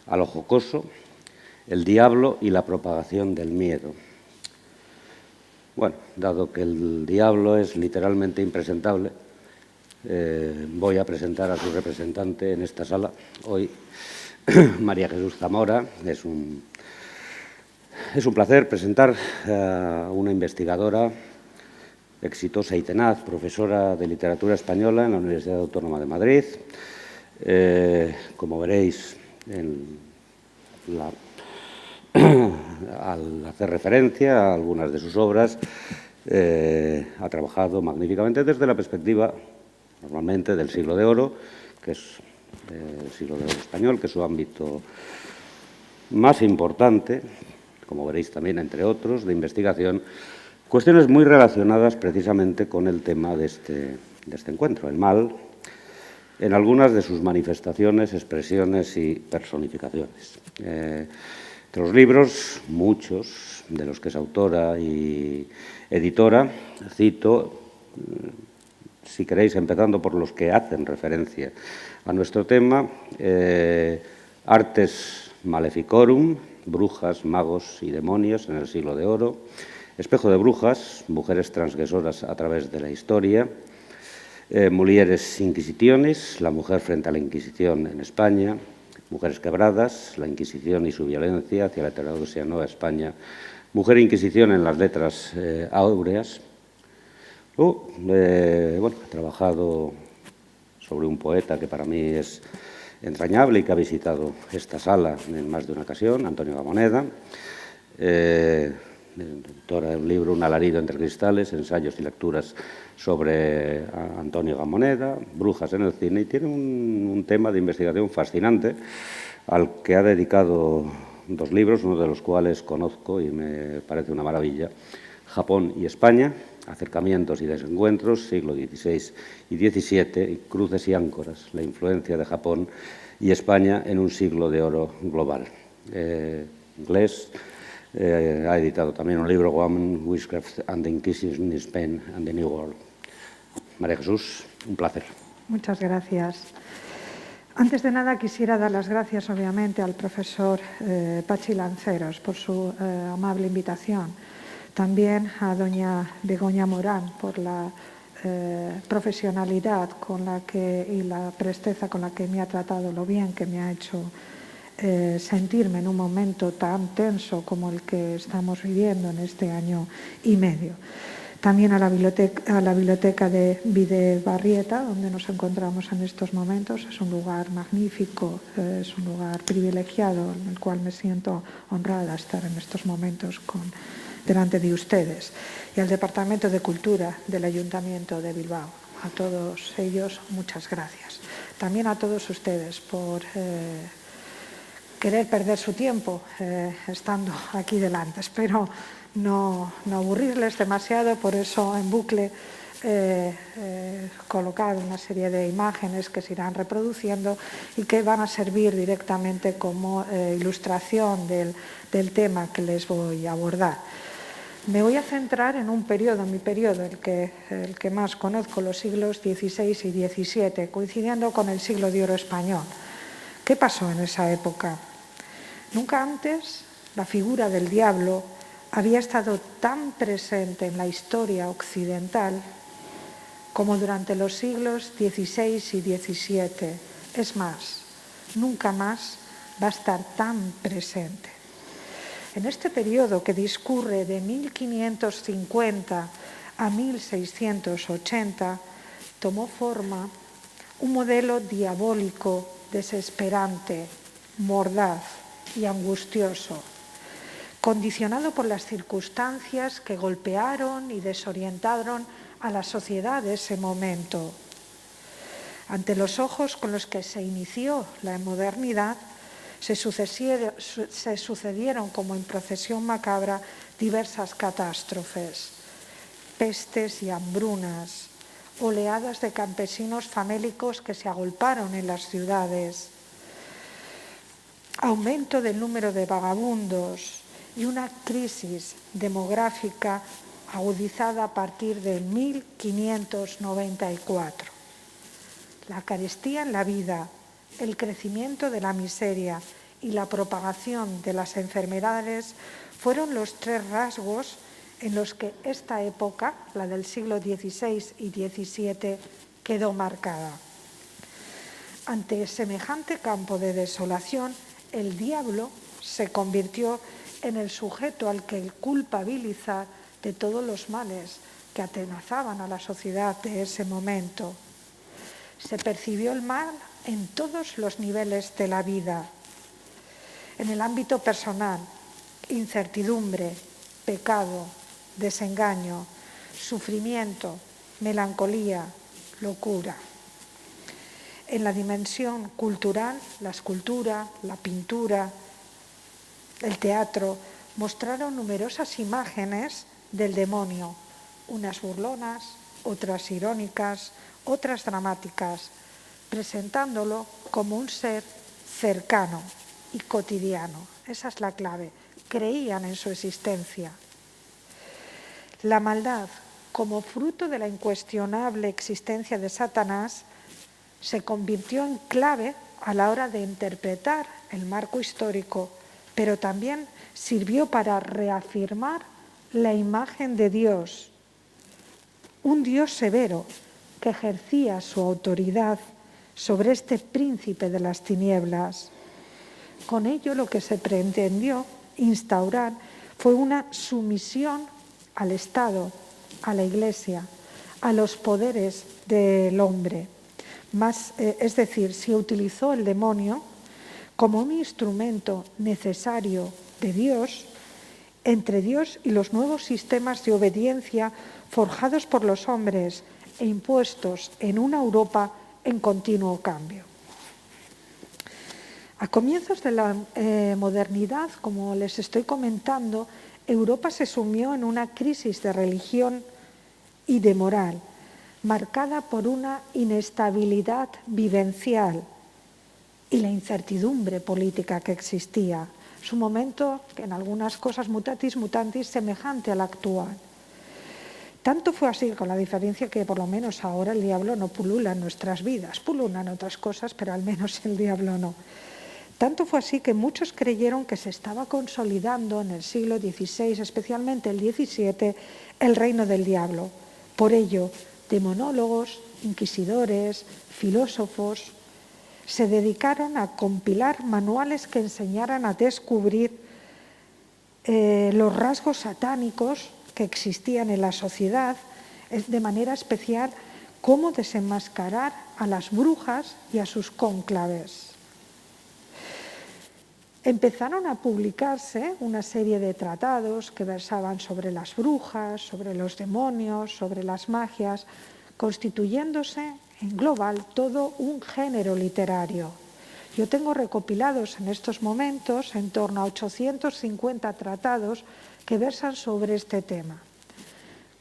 a lo jocoso, el diablo y la propagación del miedo. Bueno, dado que el diablo es literalmente impresentable, voy a presentar a su representante en esta sala hoy, María Jesús Zamora. Es un placer presentar a una investigadora exitosa y tenaz, profesora de literatura española en la Universidad Autónoma de Madrid. Como veréis, al hacer referencia a algunas de sus obras, ha trabajado magníficamente desde la perspectiva, normalmente, del siglo de oro, que es el siglo de oro español, que es su ámbito más importante, como veréis también, entre otros, de investigación, cuestiones muy relacionadas precisamente con el tema de este encuentro, el mal, en algunas de sus manifestaciones, expresiones y personificaciones. Entre los libros, muchos de los que es autora y editora, cito, si queréis, empezando por los que hacen referencia a nuestro tema, Artes Maleficorum, Brujas, Magos y Demonios en el siglo de oro, Espejo de Brujas, Mujeres transgresoras a través de la historia, Mulieres Inquisitiones, la mujer frente a la Inquisición en España, Mujeres quebradas, la Inquisición y su violencia hacia la heterodoxia Nueva España, Mujer e Inquisición en las letras áureas. Bueno, he trabajado sobre un poeta que para mí es entrañable y que ha visitado esta sala en más de una ocasión, Antonio Gamoneda, autora de un libro, Un alarido entre cristales, ensayos y lecturas sobre Antonio Gamoneda, Brujas en el cine, y tiene un tema de investigación fascinante al que ha dedicado 2 libros, uno de los cuales conozco y me parece una maravilla, Japón y España, acercamientos y desencuentros, siglo XVI y XVII, cruces y áncoras, la influencia de Japón y España en un siglo de oro global. Inglés. Ha editado también un libro, Woman, Witchcraft and the Inquisition in Spain and the New World. María Jesús, un placer. Muchas gracias. Antes de nada, quisiera dar las gracias, obviamente, al profesor Pachi Lanceros por su amable invitación. También a doña Begoña Morán por la profesionalidad y la presteza con la que me ha tratado, lo bien que me ha hecho sentirme en un momento tan tenso como el que estamos viviendo en este año y medio. También a la biblioteca de Bidebarrieta, donde nos encontramos en estos momentos. Es un lugar magnífico, es un lugar privilegiado en el cual me siento honrada estar en estos momentos delante de ustedes. Y al Departamento de Cultura del Ayuntamiento de Bilbao. A todos ellos, muchas gracias. También a todos ustedes por querer perder su tiempo estando aquí delante. Espero no aburrirles demasiado, por eso en bucle he colocado una serie de imágenes que se irán reproduciendo y que van a servir directamente como ilustración del tema que les voy a abordar. Me voy a centrar en un periodo, mi periodo, el que más conozco, los siglos XVI y XVII, coincidiendo con el siglo de oro español. ¿Qué pasó en esa época? Nunca antes la figura del diablo había estado tan presente en la historia occidental como durante los siglos XVI y XVII. Es más, nunca más va a estar tan presente. En este periodo que discurre de 1550 a 1680, tomó forma un modelo diabólico, desesperante, mordaz y angustioso, condicionado por las circunstancias que golpearon y desorientaron a la sociedad de ese momento. Ante los ojos con los que se inició la modernidad, se sucedieron como en procesión macabra diversas catástrofes, pestes y hambrunas, oleadas de campesinos famélicos que se agolparon en las ciudades, aumento del número de vagabundos y una crisis demográfica agudizada a partir de 1594. La carestía en la vida, el crecimiento de la miseria y la propagación de las enfermedades fueron los tres rasgos en los que esta época, la del siglo XVI y XVII, quedó marcada. Ante semejante campo de desolación, el diablo se convirtió en el sujeto al que culpabilizar de todos los males que atenazaban a la sociedad de ese momento. Se percibió el mal en todos los niveles de la vida. En el ámbito personal, incertidumbre, pecado, desengaño, sufrimiento, melancolía, locura. En la dimensión cultural, la escultura, la pintura, el teatro mostraron numerosas imágenes del demonio, unas burlonas, otras irónicas, otras dramáticas, presentándolo como un ser cercano y cotidiano. Esa es la clave. Creían en su existencia. La maldad, como fruto de la incuestionable existencia de Satanás, se convirtió en clave a la hora de interpretar el marco histórico, pero también sirvió para reafirmar la imagen de Dios, un Dios severo que ejercía su autoridad sobre este príncipe de las tinieblas. Con ello lo que se pretendió instaurar fue una sumisión al Estado, a la Iglesia, a los poderes del hombre. Es decir, se utilizó el demonio como un instrumento necesario de Dios, entre Dios y los nuevos sistemas de obediencia forjados por los hombres e impuestos en una Europa en continuo cambio. A comienzos de la modernidad, como les estoy comentando, Europa se sumió en una crisis de religión y de moral, marcada por una inestabilidad vivencial y la incertidumbre política que existía. Es un momento que en algunas cosas mutatis mutandis semejante al actual. Tanto fue así, con la diferencia que por lo menos ahora el diablo no pulula en nuestras vidas, pululan otras cosas, pero al menos el diablo no. Tanto fue así que muchos creyeron que se estaba consolidando en el siglo XVI, especialmente el XVII, el reino del diablo. Por ello, demonólogos, inquisidores, filósofos se dedicaron a compilar manuales que enseñaran a descubrir los rasgos satánicos que existían en la sociedad, de manera especial cómo desenmascarar a las brujas y a sus cónclaves. Empezaron a publicarse una serie de tratados que versaban sobre las brujas, sobre los demonios, sobre las magias, constituyéndose en global todo un género literario. Yo tengo recopilados en estos momentos en torno a 850 tratados que versan sobre este tema.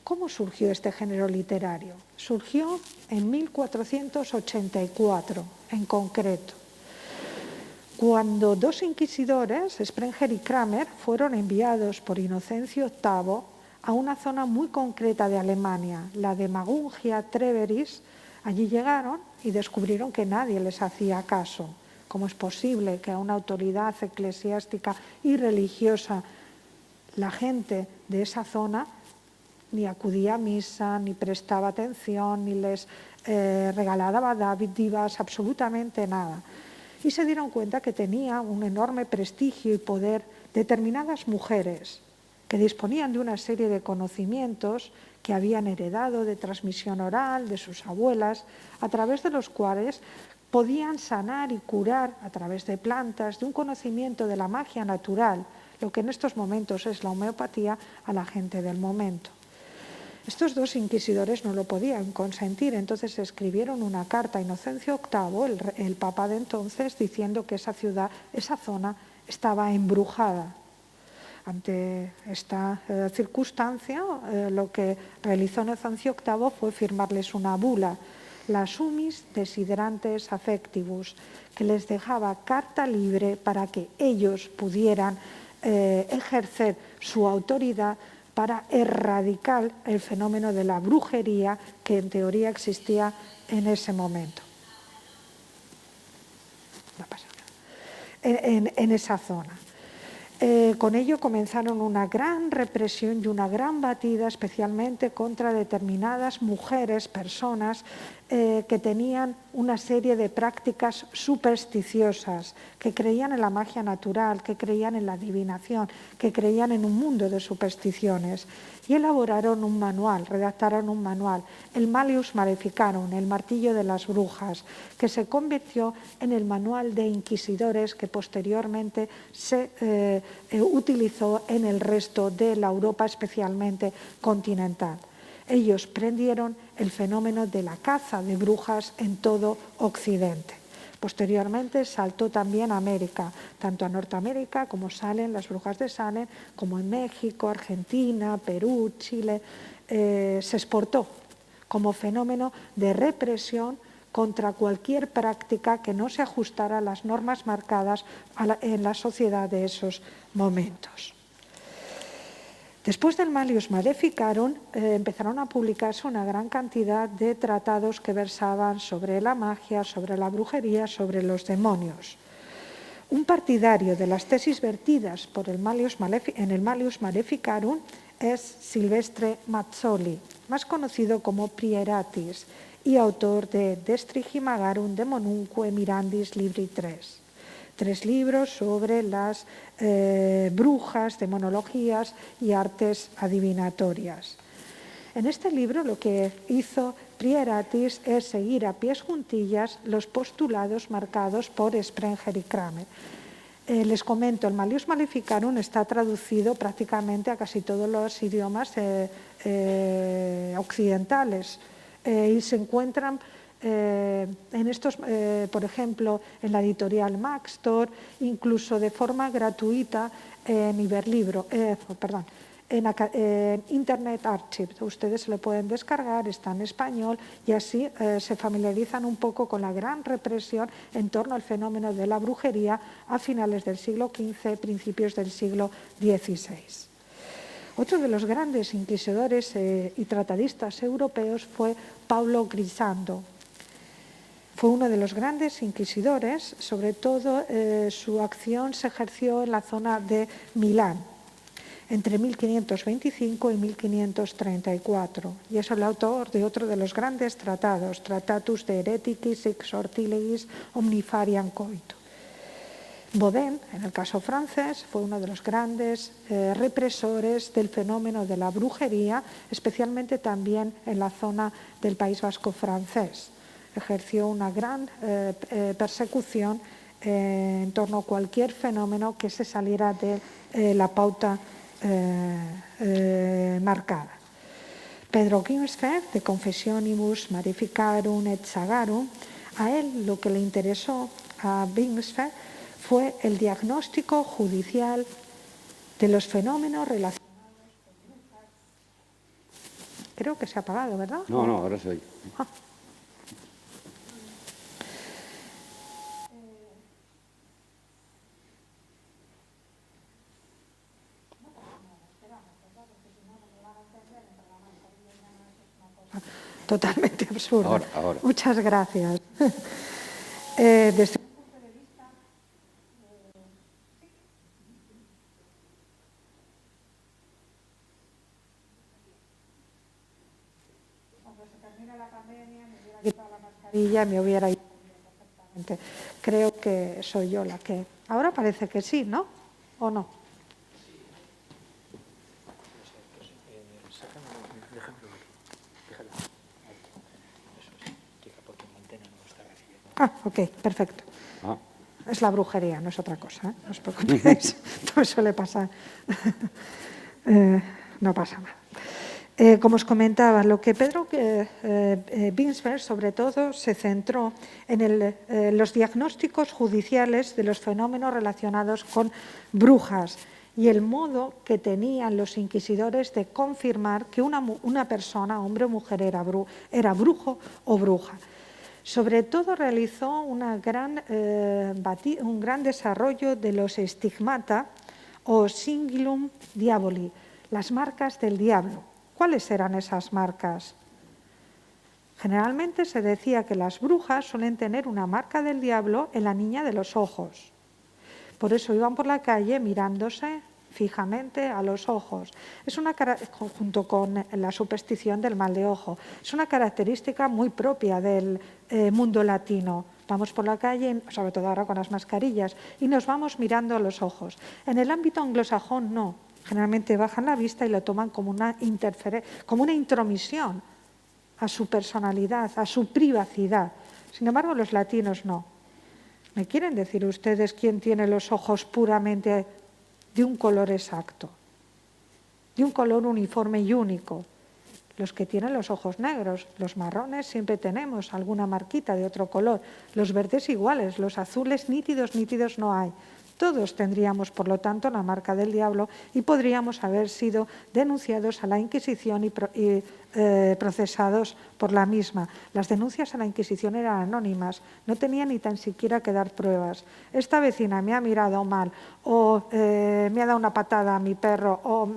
¿Cómo surgió este género literario? Surgió en 1484, en concreto, cuando dos inquisidores, Sprenger y Kramer, fueron enviados por Inocencio VIII a una zona muy concreta de Alemania, la de Magungia Treveris. Allí llegaron y descubrieron que nadie les hacía caso. ¿Cómo es posible que a una autoridad eclesiástica y religiosa la gente de esa zona ni acudía a misa, ni prestaba atención, ni les regalaba dádivas, absolutamente nada? Y se dieron cuenta que tenía un enorme prestigio y poder determinadas mujeres que disponían de una serie de conocimientos que habían heredado de transmisión oral de sus abuelas, a través de los cuales podían sanar y curar a través de plantas, de un conocimiento de la magia natural, lo que en estos momentos es la homeopatía, a la gente del momento. Estos dos inquisidores no lo podían consentir, entonces escribieron una carta a Inocencio VIII, el papa de entonces, diciendo que esa ciudad, esa zona, estaba embrujada. Ante esta circunstancia, lo que realizó Inocencio VIII fue firmarles una bula, la Summis Desiderantes Affectivus, que les dejaba carta libre para que ellos pudieran ejercer su autoridad para erradicar el fenómeno de la brujería que en teoría existía en ese momento. No pasa nada. en esa zona. Con ello comenzaron una gran represión y una gran batida, especialmente contra determinadas mujeres, personas que tenían una serie de prácticas supersticiosas, que creían en la magia natural, que creían en la adivinación, que creían en un mundo de supersticiones. Y elaboraron un manual, redactaron un manual, el Malleus Maleficarum, el martillo de las brujas, que se convirtió en el manual de inquisidores que posteriormente se utilizó en el resto de la Europa, especialmente continental. Ellos prendieron el fenómeno de la caza de brujas en todo Occidente. Posteriormente saltó también a América, tanto a Norteamérica como Salem, las brujas de Salem, como en México, Argentina, Perú, Chile. Se exportó como fenómeno de represión contra cualquier práctica que no se ajustara a las normas marcadas en la sociedad de esos momentos. Después del Malleus Maleficarum empezaron a publicarse una gran cantidad de tratados que versaban sobre la magia, sobre la brujería, sobre los demonios. Un partidario de las tesis vertidas por en el Malleus Maleficarum es Silvestre Mazzoli, más conocido como Prieratis, y autor de De Strigimagarum Demonunque Mirandis Libri 3. 3 libros sobre las brujas, demonologías y artes adivinatorias. En este libro lo que hizo Prieratis es seguir a pies juntillas los postulados marcados por Sprenger y Kramer. Les comento, el Malleus Maleficarum está traducido prácticamente a casi todos los idiomas occidentales y se encuentran en estos, por ejemplo, en la editorial Maxtor, incluso de forma gratuita en en Internet Archive. Ustedes se lo pueden descargar, está en español y así se familiarizan un poco con la gran represión en torno al fenómeno de la brujería a finales del siglo XV, principios del siglo XVI. Otro de los grandes inquisidores y tratadistas europeos fue Paulo Grisando. Fue uno de los grandes inquisidores, sobre todo su acción se ejerció en la zona de Milán, entre 1525 y 1534, y es el autor de otro de los grandes tratados, Tratatus de Hereticis Exortilegis Omnifariam Coito. Baudin, en el caso francés, fue uno de los grandes represores del fenómeno de la brujería, especialmente también en la zona del País Vasco francés. Ejerció una gran persecución en torno a cualquier fenómeno que se saliera de la pauta marcada. Pedro Ginsberg, de Confessionibus Maleficarum et Sagarum, a él lo que le interesó a Ginsberg fue el diagnóstico judicial de los fenómenos relacionados con brujas. Creo que se ha apagado, ¿verdad? No, ahora soy. Totalmente absurdo. Ahora. Muchas gracias. Desde un punto de vista... Cuando se termina la pandemia me hubiera quitado la mascarilla y me hubiera ido perfectamente. Creo que soy yo la que... Ahora parece que sí, ¿no? ¿O no? Ok, perfecto. Es la brujería, no es otra cosa, ¿eh? No os preocupéis, todo suele pasar. No pasa nada. Como os comentaba, lo que Pedro Ginsberg sobre todo se centró en los diagnósticos judiciales de los fenómenos relacionados con brujas y el modo que tenían los inquisidores de confirmar que una persona, hombre o mujer, era brujo o bruja. Sobre todo realizó un gran desarrollo de los stigmata o sigillum diaboli, las marcas del diablo. ¿Cuáles eran esas marcas? Generalmente se decía que las brujas suelen tener una marca del diablo en la niña de los ojos. Por eso iban por la calle mirándose fijamente a los ojos. Es junto con la superstición del mal de ojo. Es una característica muy propia del mundo latino. Vamos por la calle, sobre todo ahora con las mascarillas, y nos vamos mirando a los ojos. En el ámbito anglosajón no. Generalmente bajan la vista y lo toman como una intromisión a su personalidad, a su privacidad. Sin embargo, los latinos no. ¿Me quieren decir ustedes quién tiene los ojos puramente de un color exacto, de un color uniforme y único? Los que tienen los ojos negros, los marrones siempre tenemos alguna marquita de otro color, los verdes iguales, los azules nítidos no hay. Todos tendríamos, por lo tanto, la marca del diablo y podríamos haber sido denunciados a la Inquisición y procesados por la misma. Las denuncias a la Inquisición eran anónimas, no tenían ni tan siquiera que dar pruebas. Esta vecina me ha mirado mal, o me ha dado una patada a mi perro, o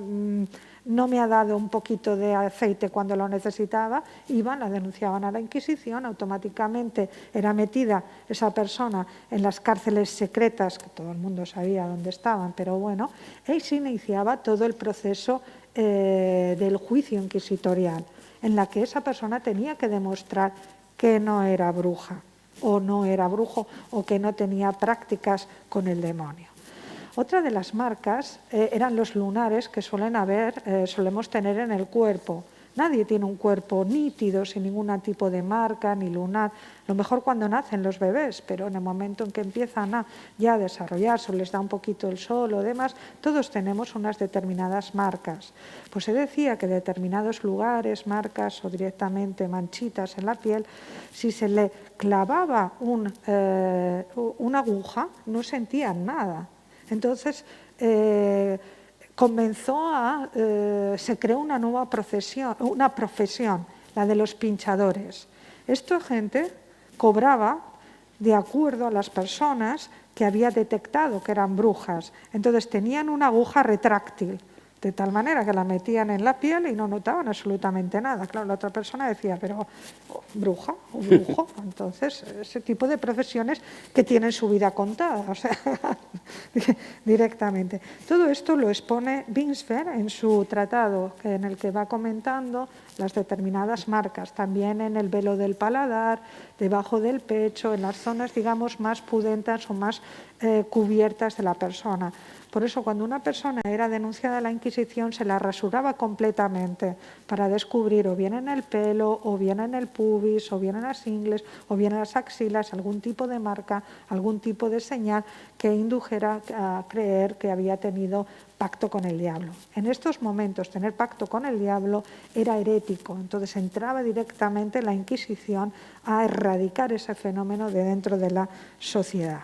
no me ha dado un poquito de aceite cuando lo necesitaba, iban, la denunciaban a la Inquisición, automáticamente era metida esa persona en las cárceles secretas, que todo el mundo sabía dónde estaban, pero bueno, y se iniciaba todo el proceso del juicio inquisitorial, en la que esa persona tenía que demostrar que no era bruja, o no era brujo, o que no tenía prácticas con el demonio. Otra de las marcas eran los lunares que solemos tener en el cuerpo. Nadie tiene un cuerpo nítido, sin ningún tipo de marca, ni lunar. Lo mejor cuando nacen los bebés, pero en el momento en que empiezan a ya desarrollarse, o les da un poquito el sol o demás, todos tenemos unas determinadas marcas. Pues se decía que determinados lugares, marcas o directamente manchitas en la piel, si se le clavaba una aguja, no sentían nada. Entonces, se creó una nueva profesión, la de los pinchadores. Esta gente cobraba de acuerdo a las personas que había detectado que eran brujas. Entonces, tenían una aguja retráctil, de tal manera que la metían en la piel y no notaban absolutamente nada. Claro, la otra persona decía, pero bruja o brujo. Entonces, ese tipo de profesiones que tienen su vida contada, o sea, directamente. Todo esto lo expone Binsfeld en su tratado, en el que va comentando las determinadas marcas, también en el velo del paladar, debajo del pecho, en las zonas, digamos, más pudentas o más cubiertas de la persona. Por eso, cuando una persona era denunciada a la Inquisición, se la rasuraba completamente para descubrir o bien en el pelo, o bien en el pubis, o bien en las ingles, o bien en las axilas, algún tipo de marca, algún tipo de señal que indujera a creer que había tenido pacto con el diablo. En estos momentos, tener pacto con el diablo era herético, entonces entraba directamente la Inquisición a erradicar ese fenómeno de dentro de la sociedad.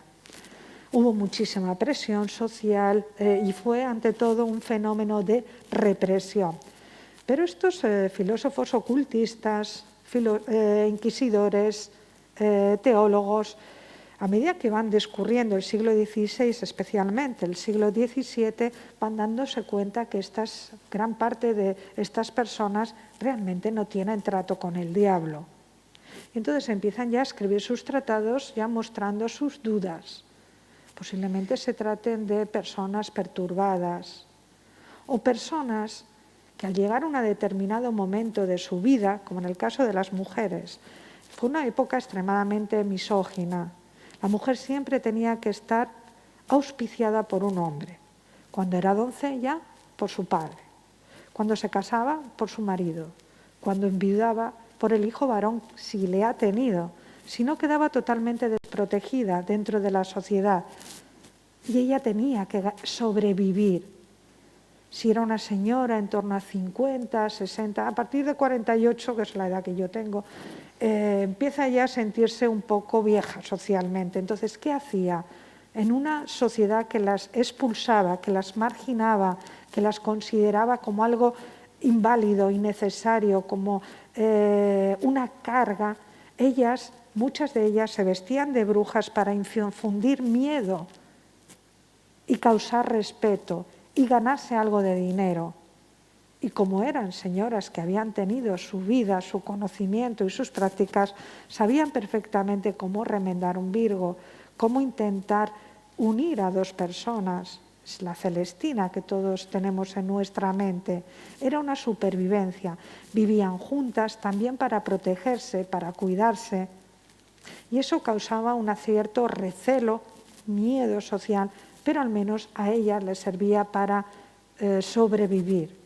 Hubo muchísima presión social y fue, ante todo, un fenómeno de represión. Pero estos filósofos ocultistas, inquisidores, teólogos, a medida que van discurriendo el siglo XVI, especialmente el siglo XVII, van dándose cuenta que gran parte de estas personas realmente no tienen trato con el diablo. Y entonces empiezan ya a escribir sus tratados, ya mostrando sus dudas. Posiblemente se traten de personas perturbadas o personas que al llegar a un determinado momento de su vida, como en el caso de las mujeres, fue una época extremadamente misógina. La mujer siempre tenía que estar auspiciada por un hombre. Cuando era doncella, por su padre. Cuando se casaba, por su marido. Cuando enviudaba, por el hijo varón, si le ha tenido. Si no, quedaba totalmente desprotegida dentro de la sociedad. Y ella tenía que sobrevivir. Si era una señora en torno a 50, 60, a partir de 48, que es la edad que yo tengo, empieza ya a sentirse un poco vieja socialmente. Entonces, ¿qué hacía? En una sociedad que las expulsaba, que las marginaba, que las consideraba como algo inválido, innecesario, como una carga, muchas de ellas se vestían de brujas para infundir miedo y causar respeto y ganarse algo de dinero. Y como eran señoras que habían tenido su vida, su conocimiento y sus prácticas, sabían perfectamente cómo remendar un virgo, cómo intentar unir a dos personas, la Celestina que todos tenemos en nuestra mente, era una supervivencia. Vivían juntas también para protegerse, para cuidarse, y eso causaba un cierto recelo, miedo social, pero al menos a ellas les servía para sobrevivir.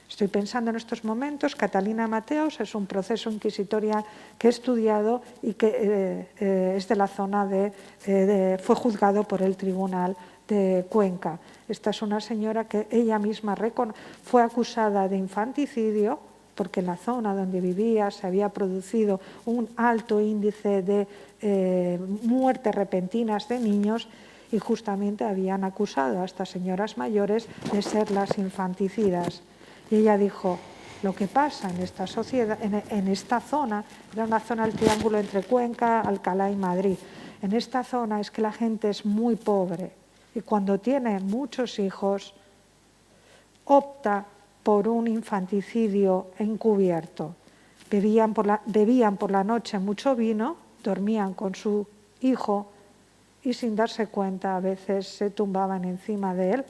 Estoy pensando en estos momentos, Catalina Mateos es un proceso inquisitorial que he estudiado y que es de la zona fue juzgado por el Tribunal de Cuenca. Esta es una señora que ella misma fue acusada de infanticidio porque en la zona donde vivía se había producido un alto índice de muertes repentinas de niños y justamente habían acusado a estas señoras mayores de ser las infanticidas. Y ella dijo, lo que pasa en esta sociedad, en esta zona, era una zona del triángulo entre Cuenca, Alcalá y Madrid, en esta zona es que la gente es muy pobre y cuando tiene muchos hijos opta por un infanticidio encubierto. Bebían por la noche mucho vino, dormían con su hijo y sin darse cuenta a veces se tumbaban encima de él,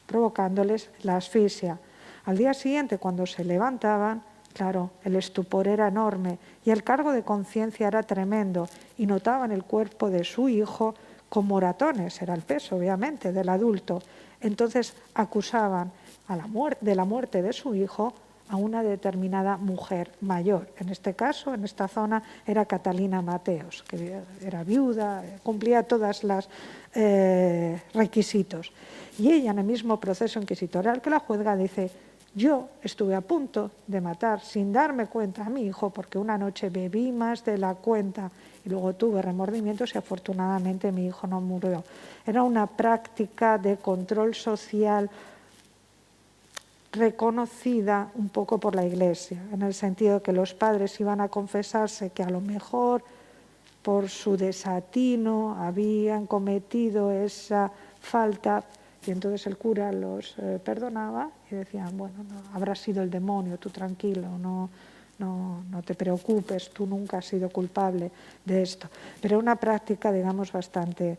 provocándoles la asfixia. Al día siguiente, cuando se levantaban, claro, el estupor era enorme y el cargo de conciencia era tremendo y notaban el cuerpo de su hijo con moratones, era el peso obviamente del adulto. Entonces acusaban de la muerte de su hijo a una determinada mujer mayor. En este caso, en esta zona, era Catalina Mateos, que era viuda, cumplía todos los requisitos. Y ella, en el mismo proceso inquisitorial que la juzga, dice, yo estuve a punto de matar sin darme cuenta a mi hijo porque una noche bebí más de la cuenta y luego tuve remordimientos y afortunadamente mi hijo no murió. Era una práctica de control social reconocida un poco por la Iglesia, en el sentido de que los padres iban a confesarse que a lo mejor por su desatino habían cometido esa falta y entonces el cura los perdonaba y decían, bueno, no, habrá sido el demonio, tú tranquilo, no te preocupes, tú nunca has sido culpable de esto. Pero una práctica, digamos, bastante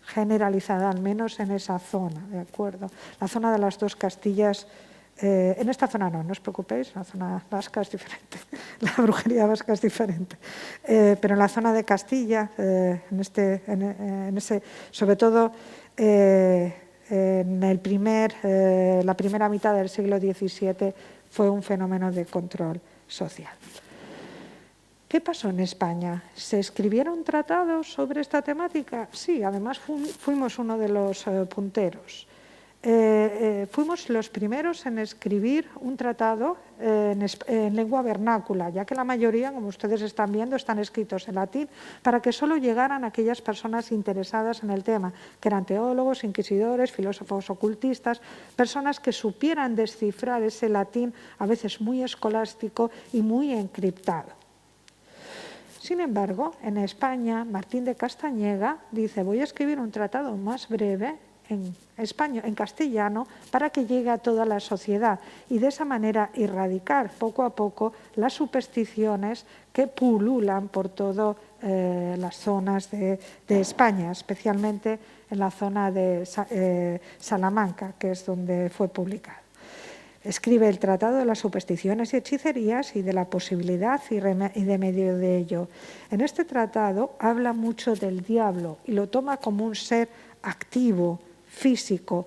generalizada, al menos en esa zona, ¿de acuerdo? La zona de las dos Castillas, en esta zona no os preocupéis, la zona vasca es diferente, la brujería vasca es diferente, pero en la zona de Castilla, sobre todo en la primera mitad del siglo XVII fue un fenómeno de control social. ¿Qué pasó en España? ¿Se escribieron tratados sobre esta temática? Sí, además fuimos uno de los punteros. Fuimos los primeros en escribir un tratado en lengua vernácula, ya que la mayoría, como ustedes están viendo, están escritos en latín, para que solo llegaran aquellas personas interesadas en el tema, que eran teólogos, inquisidores, filósofos ocultistas, personas que supieran descifrar ese latín, a veces muy escolástico y muy encriptado. Sin embargo, en España, Martín de Castañeda dice, voy a escribir un tratado más breve en castellano para que llegue a toda la sociedad y de esa manera erradicar poco a poco las supersticiones que pululan por todas las zonas de España, especialmente en la zona de Salamanca, que es donde fue publicado. Escribe el Tratado de las Supersticiones y Hechicerías y de la posibilidad y remedio de ello. En este tratado habla mucho del diablo y lo toma como un ser activo, físico,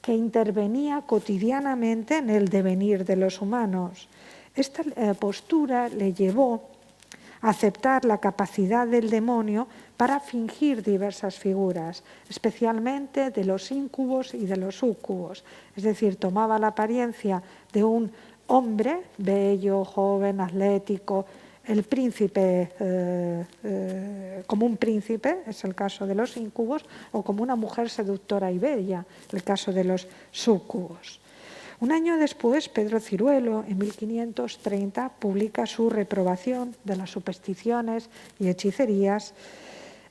que intervenía cotidianamente en el devenir de los humanos. Esta postura le llevó a aceptar la capacidad del demonio para fingir diversas figuras, especialmente de los íncubos y de los súcubos. Es decir, tomaba la apariencia de un hombre bello, joven, atlético, el príncipe, como un príncipe, es el caso de los íncubos, o como una mujer seductora y bella, el caso de los súcubos. Un año después, Pedro Ciruelo, en 1530, publica su reprobación de las supersticiones y hechicerías,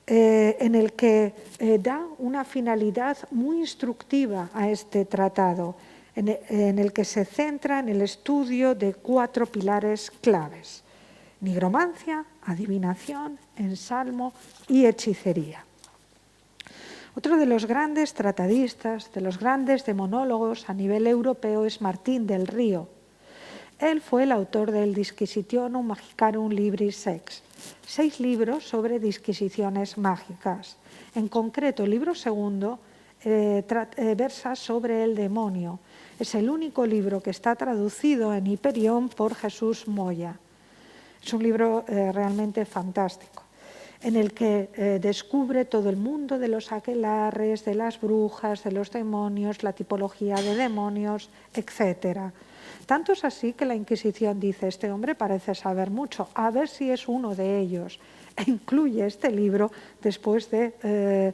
en el que da una finalidad muy instructiva a este tratado, en el que se centra en el estudio de 4 pilares claves: nigromancia, adivinación, ensalmo y hechicería. Otro de los grandes tratadistas, de los grandes demonólogos a nivel europeo es Martín del Río. Él fue el autor del Disquisitionum Magicarum Libris Sex, 6 libros sobre disquisiciones mágicas. En concreto, el libro segundo versa sobre el demonio. Es el único libro que está traducido en Hiperión por Jesús Moya. Es un libro realmente fantástico, en el que descubre todo el mundo de los aquelarres, de las brujas, de los demonios, la tipología de demonios, etc. Tanto es así que la Inquisición dice: este hombre parece saber mucho, a ver si es uno de ellos. E incluye este libro después de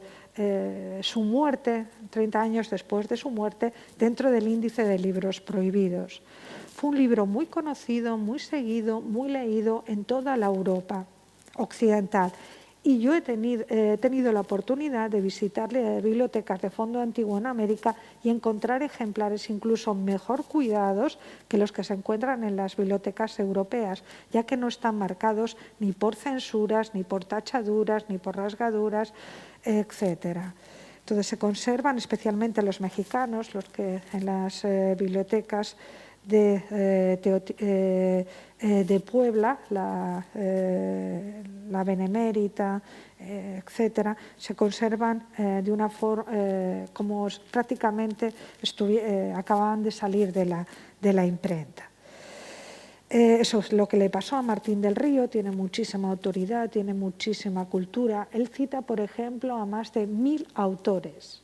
su muerte, 30 años después de su muerte, dentro del índice de libros prohibidos. Fue un libro muy conocido, muy seguido, muy leído en toda la Europa occidental. Y yo he tenido la oportunidad de visitar bibliotecas de fondo antiguo en América y encontrar ejemplares incluso mejor cuidados que los que se encuentran en las bibliotecas europeas, ya que no están marcados ni por censuras, ni por tachaduras, ni por rasgaduras, etc. Entonces se conservan, especialmente los mexicanos, los que en las bibliotecas de Puebla, la Benemérita, etcétera, se conservan de una forma como prácticamente acababan de salir de la imprenta. Eso es lo que le pasó a Martín del Río. Tiene muchísima autoridad, tiene muchísima cultura. Él cita, por ejemplo, a más de 1000 autores.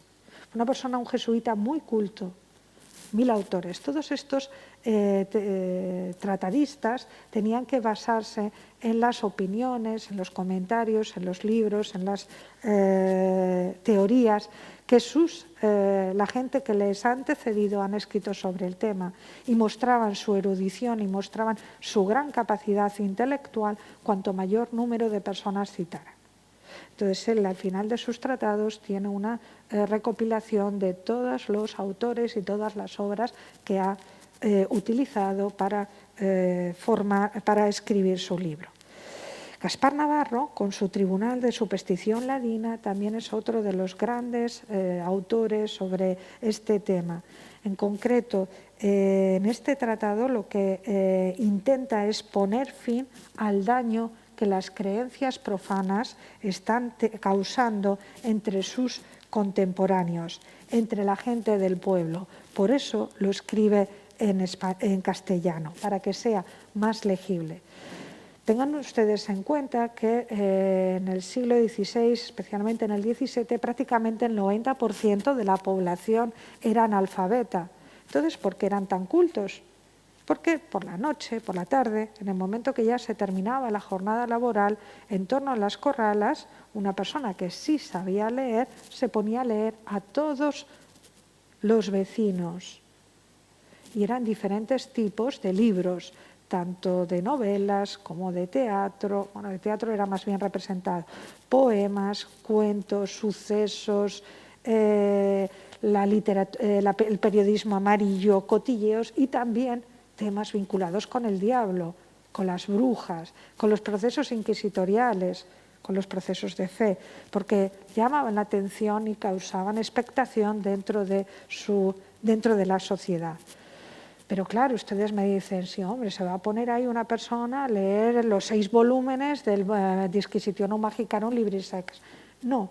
Una persona, un jesuita muy culto. 1000 autores. Todos estos tratadistas tenían que basarse en las opiniones, en los comentarios, en los libros, en las teorías que la gente que les ha antecedido han escrito sobre el tema, y mostraban su erudición y mostraban su gran capacidad intelectual cuanto mayor número de personas citaran. Entonces, él al final de sus tratados tiene una recopilación de todos los autores y todas las obras que ha utilizado para escribir su libro. Gaspar Navarro, con su Tribunal de Superstición Ladina, también es otro de los grandes autores sobre este tema. En concreto, en este tratado lo que intenta es poner fin al daño que las creencias profanas están causando entre sus contemporáneos, entre la gente del pueblo. Por eso lo escribe en castellano, para que sea más legible. Tengan ustedes en cuenta que en el siglo XVI, especialmente en el XVII, prácticamente el 90% de la población era analfabeta. Entonces, ¿por qué eran tan cultos? Porque por la noche, por la tarde, en el momento que ya se terminaba la jornada laboral, en torno a las corralas, una persona que sí sabía leer se ponía a leer a todos los vecinos. Y eran diferentes tipos de libros, tanto de novelas como de teatro. Bueno, de teatro era más bien representado. Poemas, cuentos, sucesos, el periodismo amarillo, cotilleos y también temas vinculados con el diablo, con las brujas, con los procesos inquisitoriales, con los procesos de fe, porque llamaban la atención y causaban expectación dentro de la sociedad. Pero claro, ustedes me dicen, sí, hombre, se va a poner ahí una persona a leer los 6 volúmenes del Disquisitionum Magicarum Libris Sex. No,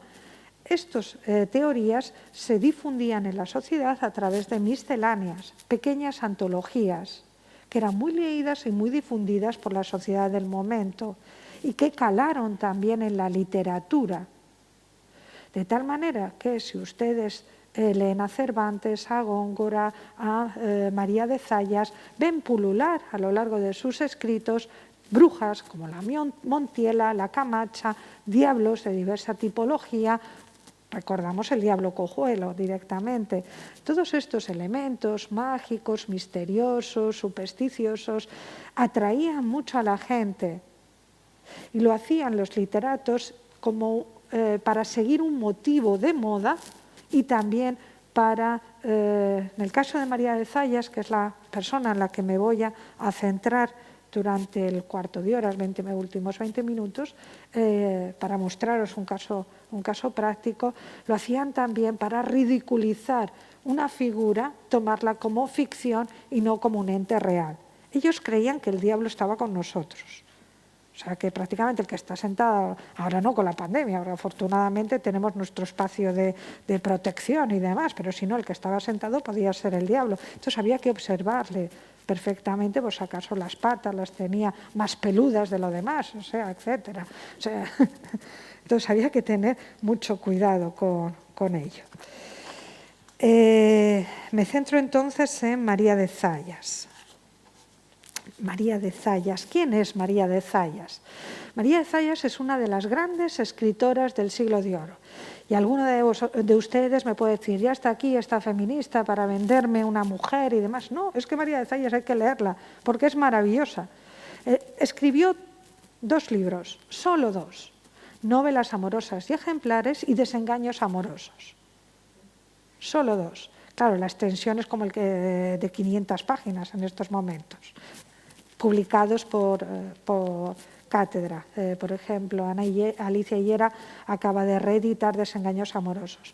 estas teorías se difundían en la sociedad a través de misceláneas, pequeñas antologías, que eran muy leídas y muy difundidas por la sociedad del momento y que calaron también en la literatura. De tal manera que si ustedes leen a Cervantes, a Góngora, a María de Zayas, ven pulular a lo largo de sus escritos brujas como la Montiela, la Camacha, diablos de diversa tipología. Recordamos el diablo cojuelo directamente. Todos estos elementos mágicos, misteriosos, supersticiosos, atraían mucho a la gente y lo hacían los literatos como para seguir un motivo de moda y también para, en el caso de María de Zayas, que es la persona en la que me voy a centrar durante el cuarto de hora, últimos 20 minutos, para mostraros un caso práctico. Lo hacían también para ridiculizar una figura, tomarla como ficción y no como un ente real. Ellos creían que el diablo estaba con nosotros. O sea, que prácticamente el que está sentado, ahora no con la pandemia, ahora afortunadamente tenemos nuestro espacio de protección y demás, pero si no, el que estaba sentado podía ser el diablo. Entonces había que observarle perfectamente, pues acaso las patas las tenía más peludas de lo demás, o sea, etcétera. O sea, entonces había que tener mucho cuidado con ello. Me centro entonces en María de Zayas. María de Zayas. ¿Quién es María de Zayas? María de Zayas es una de las grandes escritoras del siglo de oro. Y alguno de ustedes me puede decir, ya está aquí esta feminista para venderme una mujer y demás. No, es que María de Zayas hay que leerla, porque es maravillosa. Escribió 2 libros, solo 2, Novelas amorosas y ejemplares y Desengaños amorosos. Solo 2. Claro, la extensión es como el que de 500 páginas en estos momentos, publicados por cátedra. Por ejemplo, Alicia Higuera acaba de reeditar Desengaños amorosos.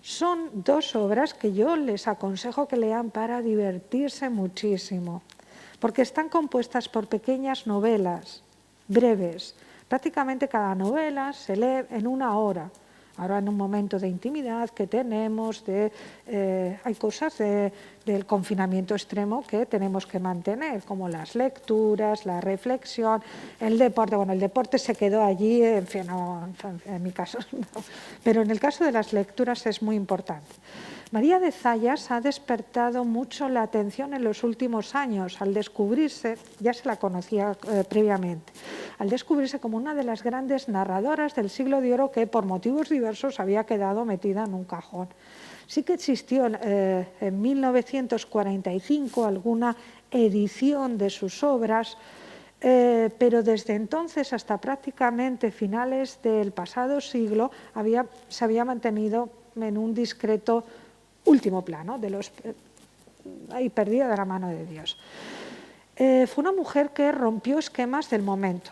Son 2 obras que yo les aconsejo que lean para divertirse muchísimo, porque están compuestas por pequeñas novelas breves. Prácticamente cada novela se lee en 1 hora. Ahora en un momento de intimidad que tenemos, hay cosas del confinamiento extremo que tenemos que mantener, como las lecturas, la reflexión, el deporte. Bueno, el deporte se quedó allí, en fin, no, en mi caso no, pero en el caso de las lecturas es muy importante. María de Zayas ha despertado mucho la atención en los últimos años al descubrirse, ya se la conocía previamente, al descubrirse como una de las grandes narradoras del siglo de oro que por motivos diversos había quedado metida en un cajón. Sí que existió en 1945 alguna edición de sus obras, pero desde entonces hasta prácticamente finales del pasado siglo se había mantenido en un discreto último plano, ahí perdida de la mano de Dios. Fue una mujer que rompió esquemas del momento.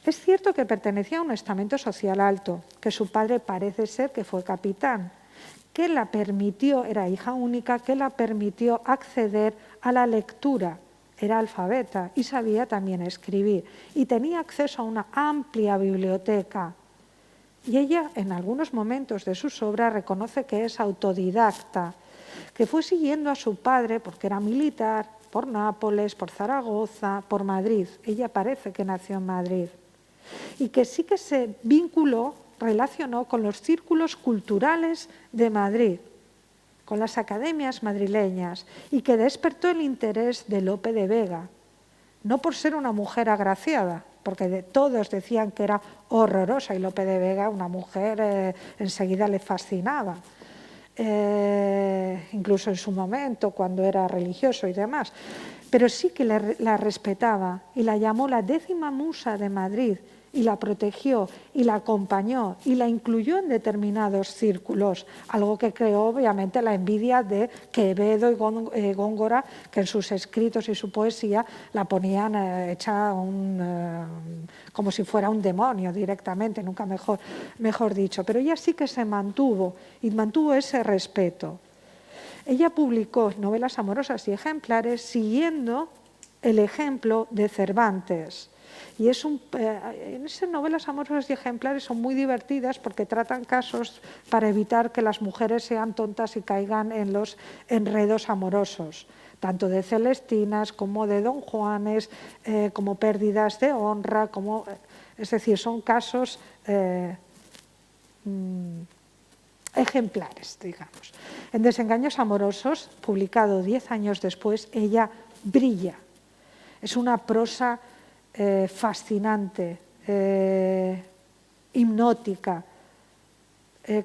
Es cierto que pertenecía a un estamento social alto, que su padre parece ser que fue capitán, que la permitió, era hija única, que la permitió acceder a la lectura. Era alfabeta y sabía también escribir y tenía acceso a una amplia biblioteca. Y ella, en algunos momentos de sus obras, reconoce que es autodidacta, que fue siguiendo a su padre porque era militar, por Nápoles, por Zaragoza, por Madrid. Ella parece que nació en Madrid. Y que sí que se relacionó con los círculos culturales de Madrid, con las academias madrileñas, y que despertó el interés de Lope de Vega, no por ser una mujer agraciada, porque todos decían que era horrorosa y Lope de Vega, una mujer, enseguida le fascinaba, incluso en su momento, cuando era religioso y demás. Pero sí que la respetaba y la llamó la 10ª musa de Madrid y la protegió y la acompañó y la incluyó en determinados círculos, algo que creó obviamente la envidia de Quevedo y Góngora, que en sus escritos y su poesía la ponían hecha como si fuera un demonio directamente, nunca mejor dicho. Pero ella sí que se mantuvo y mantuvo ese respeto. Ella publicó novelas amorosas y ejemplares siguiendo el ejemplo de Cervantes. Y en esas novelas amorosas y ejemplares son muy divertidas porque tratan casos para evitar que las mujeres sean tontas y caigan en los enredos amorosos, tanto de Celestinas como de Don Juanes, como pérdidas de honra, es decir, son casos ejemplares, digamos. En Desengaños amorosos, publicado 10 años después, ella brilla. Es una prosa fascinante, hipnótica,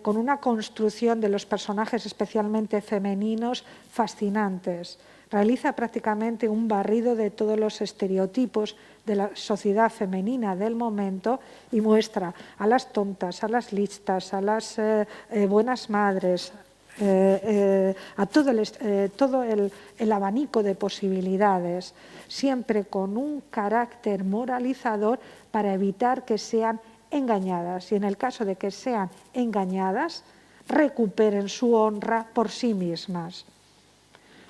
con una construcción de los personajes especialmente femeninos fascinantes. Realiza prácticamente un barrido de todos los estereotipos de la sociedad femenina del momento y muestra a las tontas, a las listas, a las buenas madres, a todo el abanico de posibilidades, siempre con un carácter moralizador para evitar que sean engañadas, y en el caso de que sean engañadas, recuperen su honra por sí mismas.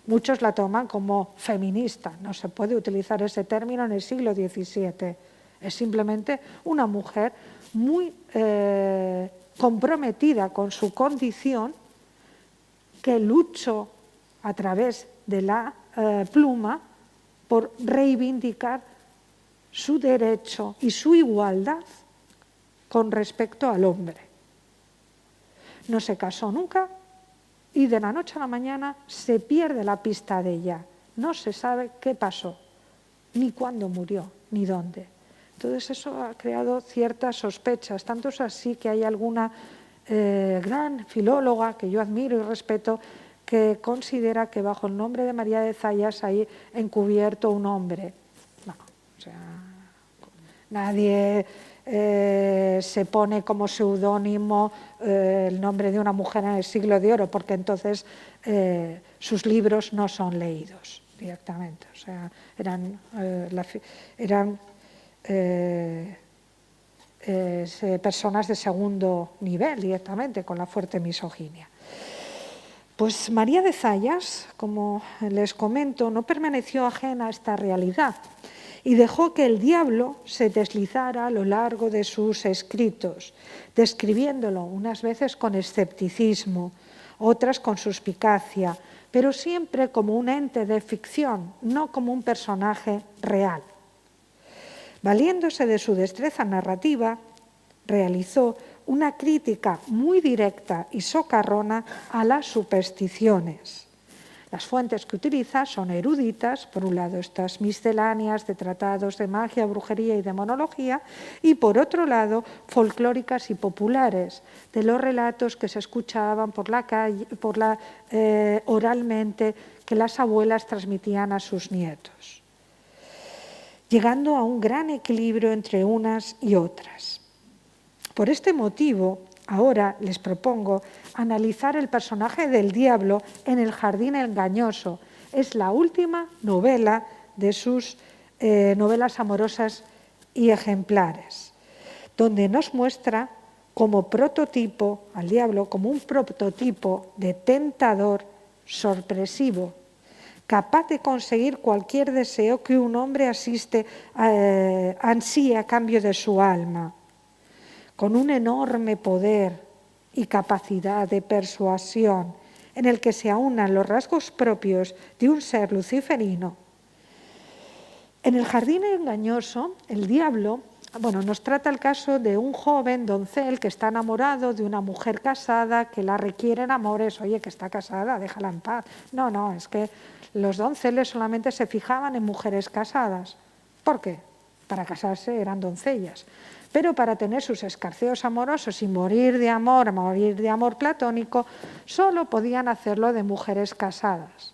Muchos la toman como feminista, no se puede utilizar ese término en el siglo XVII, es simplemente una mujer muy comprometida con su condición, que luchó a través de la pluma por reivindicar su derecho y su igualdad con respecto al hombre. No se casó nunca y de la noche a la mañana se pierde la pista de ella. No se sabe qué pasó, ni cuándo murió, ni dónde. Entonces eso ha creado ciertas sospechas, tanto es así que hay alguna gran filóloga que yo admiro y respeto que considera que bajo el nombre de María de Zayas hay encubierto un hombre. No, o sea, nadie se pone como seudónimo el nombre de una mujer en el siglo de oro, porque entonces sus libros no son leídos directamente. O sea, eran personas de segundo nivel directamente, con la fuerte misoginia. Pues María de Zayas, como les comento, no permaneció ajena a esta realidad y dejó que el diablo se deslizara a lo largo de sus escritos, describiéndolo unas veces con escepticismo, otras con suspicacia, pero siempre como un ente de ficción, no como un personaje real. Valiéndose de su destreza narrativa, realizó una crítica muy directa y socarrona a las supersticiones. Las fuentes que utiliza son eruditas, por un lado estas misceláneas de tratados de magia, brujería y demonología, y por otro lado folclóricas y populares, de los relatos que se escuchaban por la calle, oralmente, que las abuelas transmitían a sus nietos, llegando a un gran equilibrio entre unas y otras. Por este motivo, ahora les propongo analizar el personaje del diablo en El jardín engañoso. Es la última novela de sus novelas amorosas y ejemplares, donde nos muestra como prototipo al diablo, como un prototipo de tentador, sorpresivo, capaz de conseguir cualquier deseo que un hombre ansíe a cambio de su alma, con un enorme poder y capacidad de persuasión en el que se aunan los rasgos propios de un ser luciferino. En El jardín engañoso, el diablo, nos trata el caso de un joven doncel que está enamorado de una mujer casada que la requiere en amores. Oye, que está casada, déjala en paz. No, es que los donceles solamente se fijaban en mujeres casadas. ¿Por qué? Para casarse eran doncellas. Pero para tener sus escarceos amorosos y morir de amor platónico, solo podían hacerlo de mujeres casadas,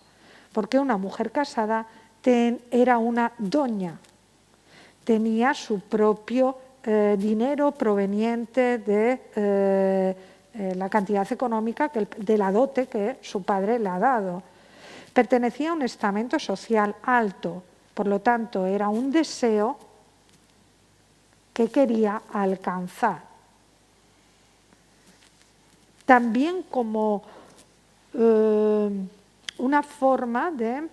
porque una mujer casada era una doña, tenía su propio dinero proveniente de la cantidad económica de la dote que su padre le ha dado. Pertenecía a un estamento social alto, por lo tanto era un deseo que quería alcanzar. También como una forma de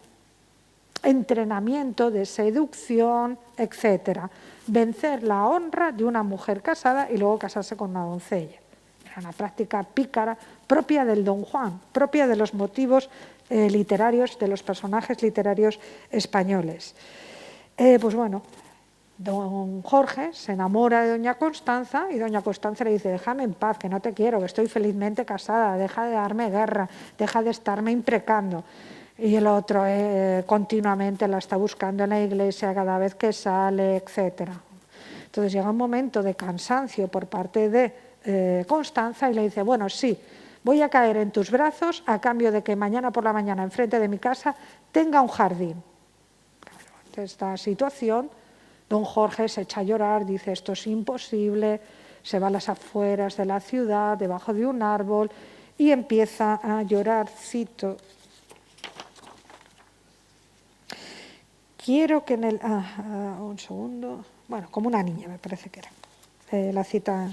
entrenamiento, de seducción, etc. Vencer la honra de una mujer casada y luego casarse con una doncella. Era una práctica pícara propia del Don Juan, propia de los motivos literarios, de los personajes literarios españoles. Don Jorge se enamora de doña Constanza y doña Constanza le dice: déjame en paz, que no te quiero, que estoy felizmente casada, deja de darme guerra, deja de estarme imprecando. Y el otro continuamente la está buscando en la iglesia cada vez que sale, etc. Entonces llega un momento de cansancio por parte de Constanza y le dice: bueno, sí, voy a caer en tus brazos a cambio de que mañana por la mañana enfrente de mi casa tenga un jardín. Ante esta situación, don Jorge se echa a llorar, dice: esto es imposible, se va a las afueras de la ciudad, debajo de un árbol, y empieza a llorar, cito. Quiero que en el... un segundo. Bueno, como una niña me parece que era. La cita...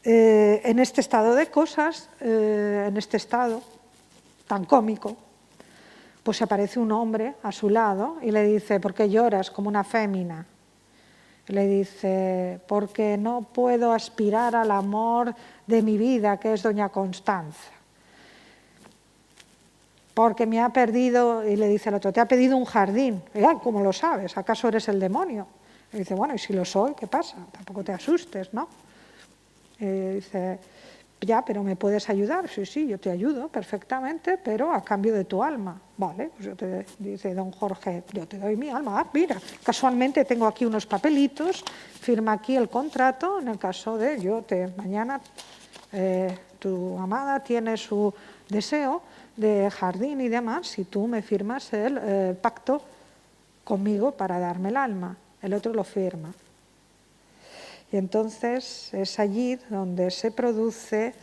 en este estado de cosas, en este estado tan cómico, pues aparece un hombre a su lado y le dice, ¿por qué lloras como una fémina? Y le dice, porque no puedo aspirar al amor de mi vida, que es doña Constanza. Porque me ha perdido, y le dice el otro, te ha pedido un jardín. Y, ¿cómo lo sabes? ¿Acaso eres el demonio? Y dice, bueno, y si lo soy, ¿qué pasa? Tampoco te asustes, ¿no? Y dice, ya, pero ¿me puedes ayudar? Sí, sí, yo te ayudo perfectamente, pero a cambio de tu alma. Vale, pues dice don Jorge, yo te doy mi alma. Mira, casualmente tengo aquí unos papelitos, firma aquí el contrato, en el caso de mañana tu amada tiene su deseo de jardín y demás, si tú me firmas el pacto conmigo para darme el alma. El otro lo firma. Y entonces es allí donde se produce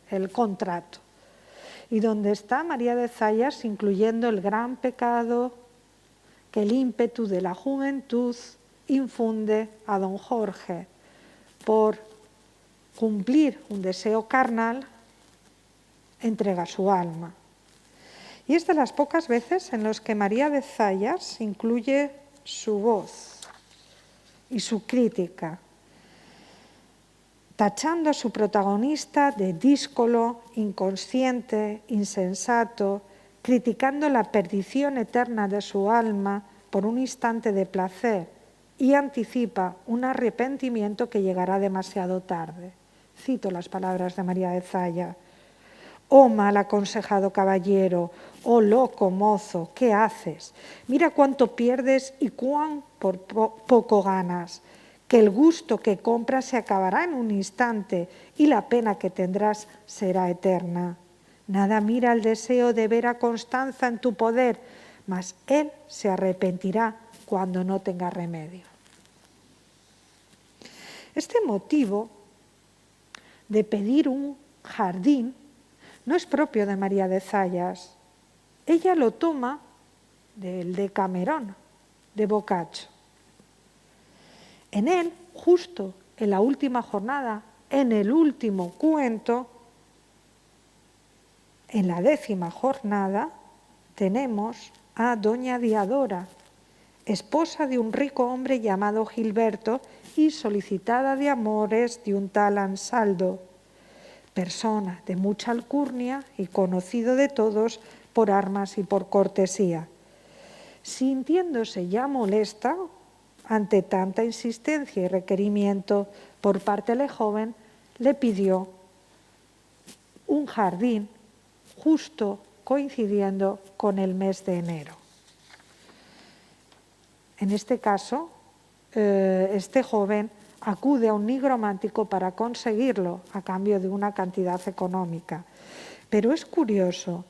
el contrato y donde está María de Zayas incluyendo el gran pecado que el ímpetu de la juventud infunde a don Jorge por cumplir un deseo carnal, entrega su alma. Y es de las pocas veces en las que María de Zayas incluye su voz y su crítica, tachando a su protagonista de díscolo, inconsciente, insensato, criticando la perdición eterna de su alma por un instante de placer y anticipa un arrepentimiento que llegará demasiado tarde. Cito las palabras de María de Zayas. Oh mal aconsejado caballero, oh loco mozo, ¿qué haces? Mira cuánto pierdes y cuán por poco ganas, que el gusto que compras se acabará en un instante y la pena que tendrás será eterna. Nada mira el deseo de ver a Constanza en tu poder, mas él se arrepentirá cuando no tenga remedio. Este motivo de pedir un jardín no es propio de María de Zayas. Ella lo toma del Decamerón, de Boccaccio. En él, justo en la última jornada, en el último cuento, en la 10ª jornada, tenemos a doña Diadora, esposa de un rico hombre llamado Gilberto y solicitada de amores de un tal Ansaldo, persona de mucha alcurnia y conocido de todos por armas y por cortesía. Sintiéndose ya molesta ante tanta insistencia y requerimiento por parte del joven, le pidió un jardín justo coincidiendo con el mes de enero. En este caso, este joven acude a un nigromántico para conseguirlo a cambio de una cantidad económica. Pero es curioso,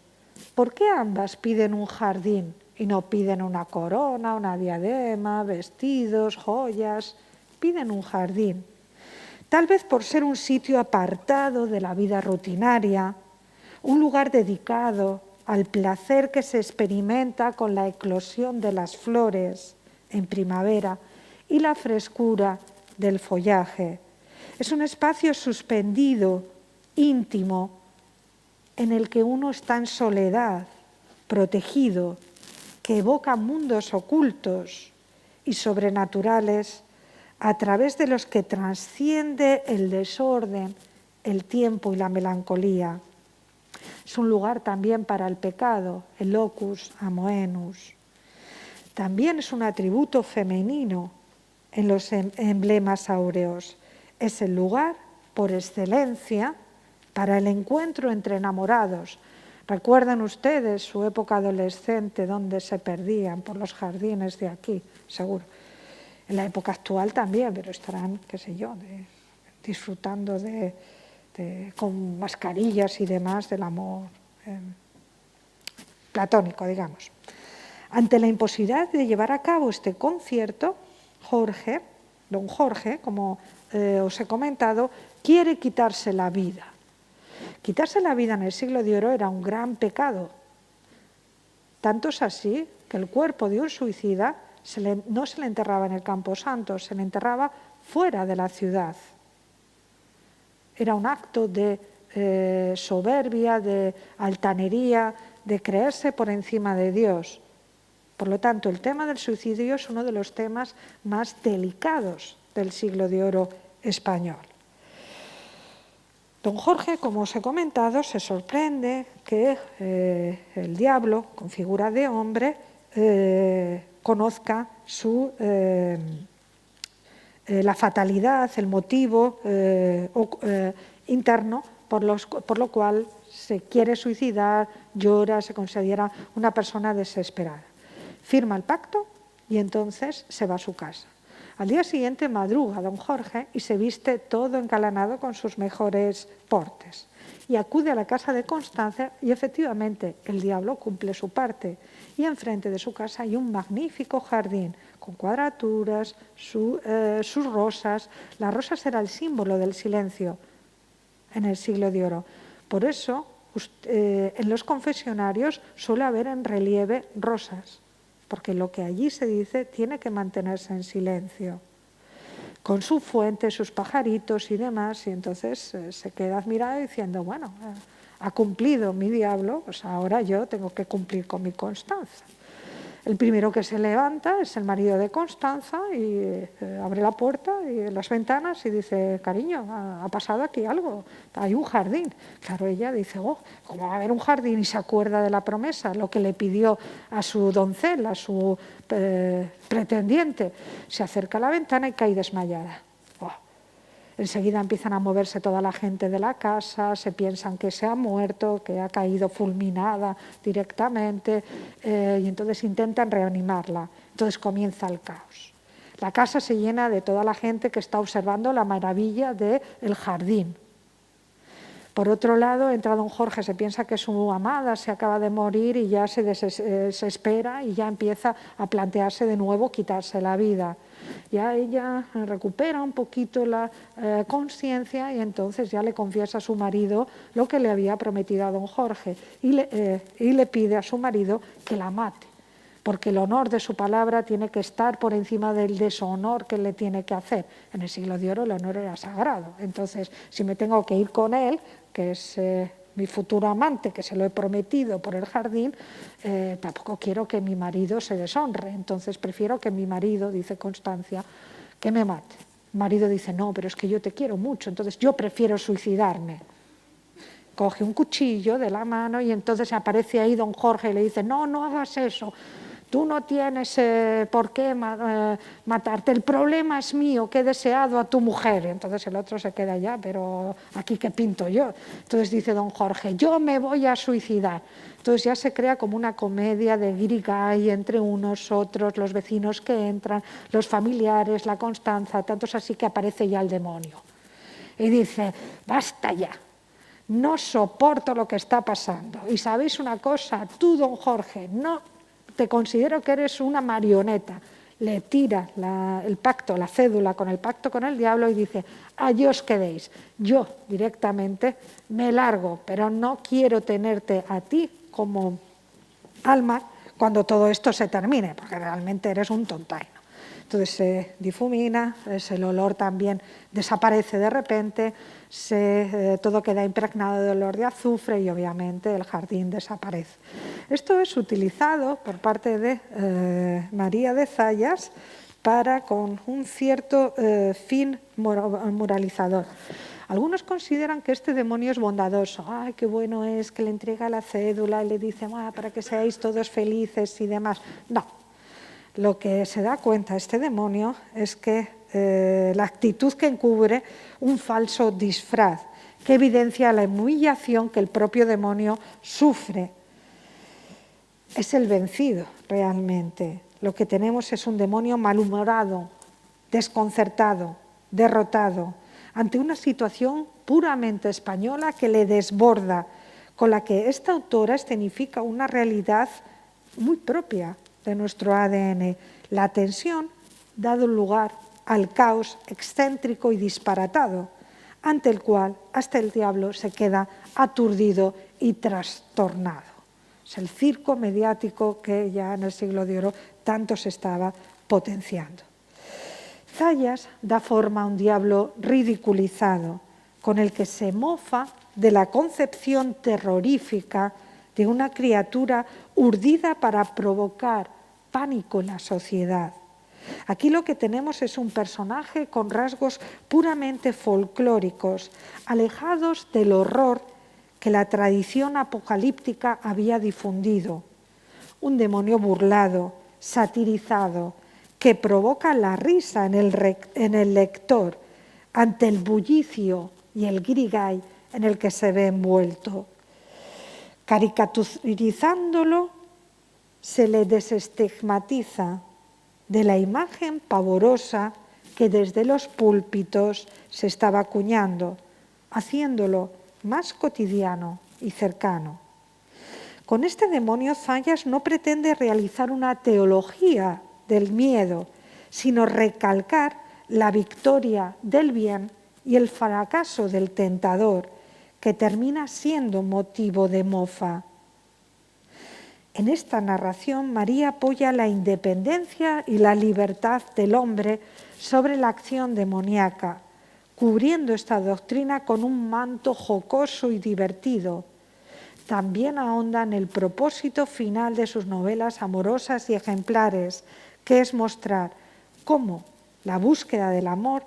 ¿por qué ambas piden un jardín y no piden una corona, una diadema, vestidos, joyas? Piden un jardín. Tal vez por ser un sitio apartado de la vida rutinaria, un lugar dedicado al placer que se experimenta con la eclosión de las flores en primavera y la frescura del follaje. Es un espacio suspendido, íntimo, en el que uno está en soledad, protegido, que evoca mundos ocultos y sobrenaturales a través de los que trasciende el desorden, el tiempo y la melancolía. Es un lugar también para el pecado, el locus amoenus. También es un atributo femenino en los emblemas áureos. Es el lugar por excelencia para el encuentro entre enamorados. ¿Recuerdan ustedes su época adolescente donde se perdían por los jardines de aquí? Seguro. En la época actual también, pero estarán, qué sé yo, disfrutando con mascarillas y demás del amor platónico, digamos. Ante la imposibilidad de llevar a cabo este concierto, don Jorge, como os he comentado, quiere quitarse la vida. Quitarse la vida en el siglo de oro era un gran pecado. Tanto es así que el cuerpo de un suicida no se le enterraba en el Camposanto, se le enterraba fuera de la ciudad. Era un acto de soberbia, de altanería, de creerse por encima de Dios. Por lo tanto, el tema del suicidio es uno de los temas más delicados del siglo de oro español. Don Jorge, como os he comentado, se sorprende que el diablo, con figura de hombre, conozca la fatalidad, el motivo interno por lo cual se quiere suicidar, llora, se considera una persona desesperada. Firma el pacto y entonces se va a su casa. Al día siguiente madruga don Jorge y se viste todo engalanado con sus mejores portes. Y acude a la casa de Constanza y efectivamente el diablo cumple su parte. Y enfrente de su casa hay un magnífico jardín con cuadraturas, sus rosas. Las rosas era el símbolo del silencio en el siglo de oro. Por eso en los confesionarios suele haber en relieve rosas, porque lo que allí se dice tiene que mantenerse en silencio, con su fuente, sus pajaritos y demás, y entonces se queda admirado diciendo, bueno, ha cumplido mi diablo, pues ahora yo tengo que cumplir con mi Constanza. El primero que se levanta es el marido de Constanza y abre la puerta y las ventanas y dice, cariño, ha pasado aquí algo, hay un jardín. Claro, ella dice, oh, ¿cómo va a haber un jardín? Y se acuerda de la promesa, lo que le pidió a su doncel, a su pretendiente. Se acerca a la ventana y cae desmayada. Enseguida empiezan a moverse toda la gente de la casa, se piensan que se ha muerto, que ha caído fulminada directamente, y entonces intentan reanimarla. Entonces comienza el caos. La casa se llena de toda la gente que está observando la maravilla del jardín. Por otro lado, entra don Jorge, se piensa que su amada se acaba de morir y ya se desespera y ya empieza a plantearse de nuevo quitarse la vida. Ya ella recupera un poquito la conciencia y entonces ya le confiesa a su marido lo que le había prometido a don Jorge y le pide a su marido que la mate, porque el honor de su palabra tiene que estar por encima del deshonor que le tiene que hacer. En el siglo de oro el honor era sagrado, entonces si me tengo que ir con él, que es mi futuro amante, que se lo he prometido por el jardín, tampoco quiero que mi marido se deshonre, entonces prefiero que mi marido, dice Constancia, que me mate. El marido dice, no, pero es que yo te quiero mucho, entonces yo prefiero suicidarme. Coge un cuchillo de la mano y entonces aparece ahí don Jorge y le dice, no, no hagas eso. Tú no tienes por qué matarte, el problema es mío, que he deseado a tu mujer. Entonces el otro se queda ya, pero aquí qué pinto yo. Entonces dice don Jorge, yo me voy a suicidar. Entonces ya se crea como una comedia de guirigay entre unos, otros, los vecinos que entran, los familiares, la Constanza, tantos así que aparece ya el demonio. Y dice, basta ya. No soporto lo que está pasando. Y sabéis una cosa, tú, don Jorge, no te considero que eres una marioneta. Le tira el pacto, la cédula con el pacto con el diablo y dice, allí os quedéis. Yo directamente me largo, pero no quiero tenerte a ti como alma cuando todo esto se termine, porque realmente eres un tontaino. Entonces se difumina, el olor también desaparece de repente, todo queda impregnado de olor de azufre y obviamente el jardín desaparece. Esto es utilizado por parte de María de Zayas con un cierto fin moralizador. Algunos consideran que este demonio es bondadoso. ¡Ay, qué bueno es que le entrega la cédula y le dice para que seáis todos felices y demás! No. Lo que se da cuenta este demonio es que la actitud que encubre un falso disfraz, que evidencia la humillación que el propio demonio sufre. Es el vencido realmente. Lo que tenemos es un demonio malhumorado, desconcertado, derrotado, ante una situación puramente española que le desborda, con la que esta autora escenifica una realidad muy propia de nuestro ADN. La tensión, dado el lugar al caos excéntrico y disparatado, ante el cual hasta el diablo se queda aturdido y trastornado. Es el circo mediático que ya en el siglo de oro tanto se estaba potenciando. Zayas da forma a un diablo ridiculizado, con el que se mofa de la concepción terrorífica de una criatura urdida para provocar pánico en la sociedad. Aquí lo que tenemos es un personaje con rasgos puramente folclóricos, alejados del horror que la tradición apocalíptica había difundido. Un demonio burlado, satirizado, que provoca la risa en el lector ante el bullicio y el guirigay en el que se ve envuelto. Caricaturizándolo, se le desestigmatiza de la imagen pavorosa que desde los púlpitos se estaba acuñando, haciéndolo más cotidiano y cercano. Con este demonio, Zayas no pretende realizar una teología del miedo, sino recalcar la victoria del bien y el fracaso del tentador, que termina siendo motivo de mofa. En esta narración, María apoya la independencia y la libertad del hombre sobre la acción demoníaca, cubriendo esta doctrina con un manto jocoso y divertido. También ahonda en el propósito final de sus novelas amorosas y ejemplares, que es mostrar cómo la búsqueda del amor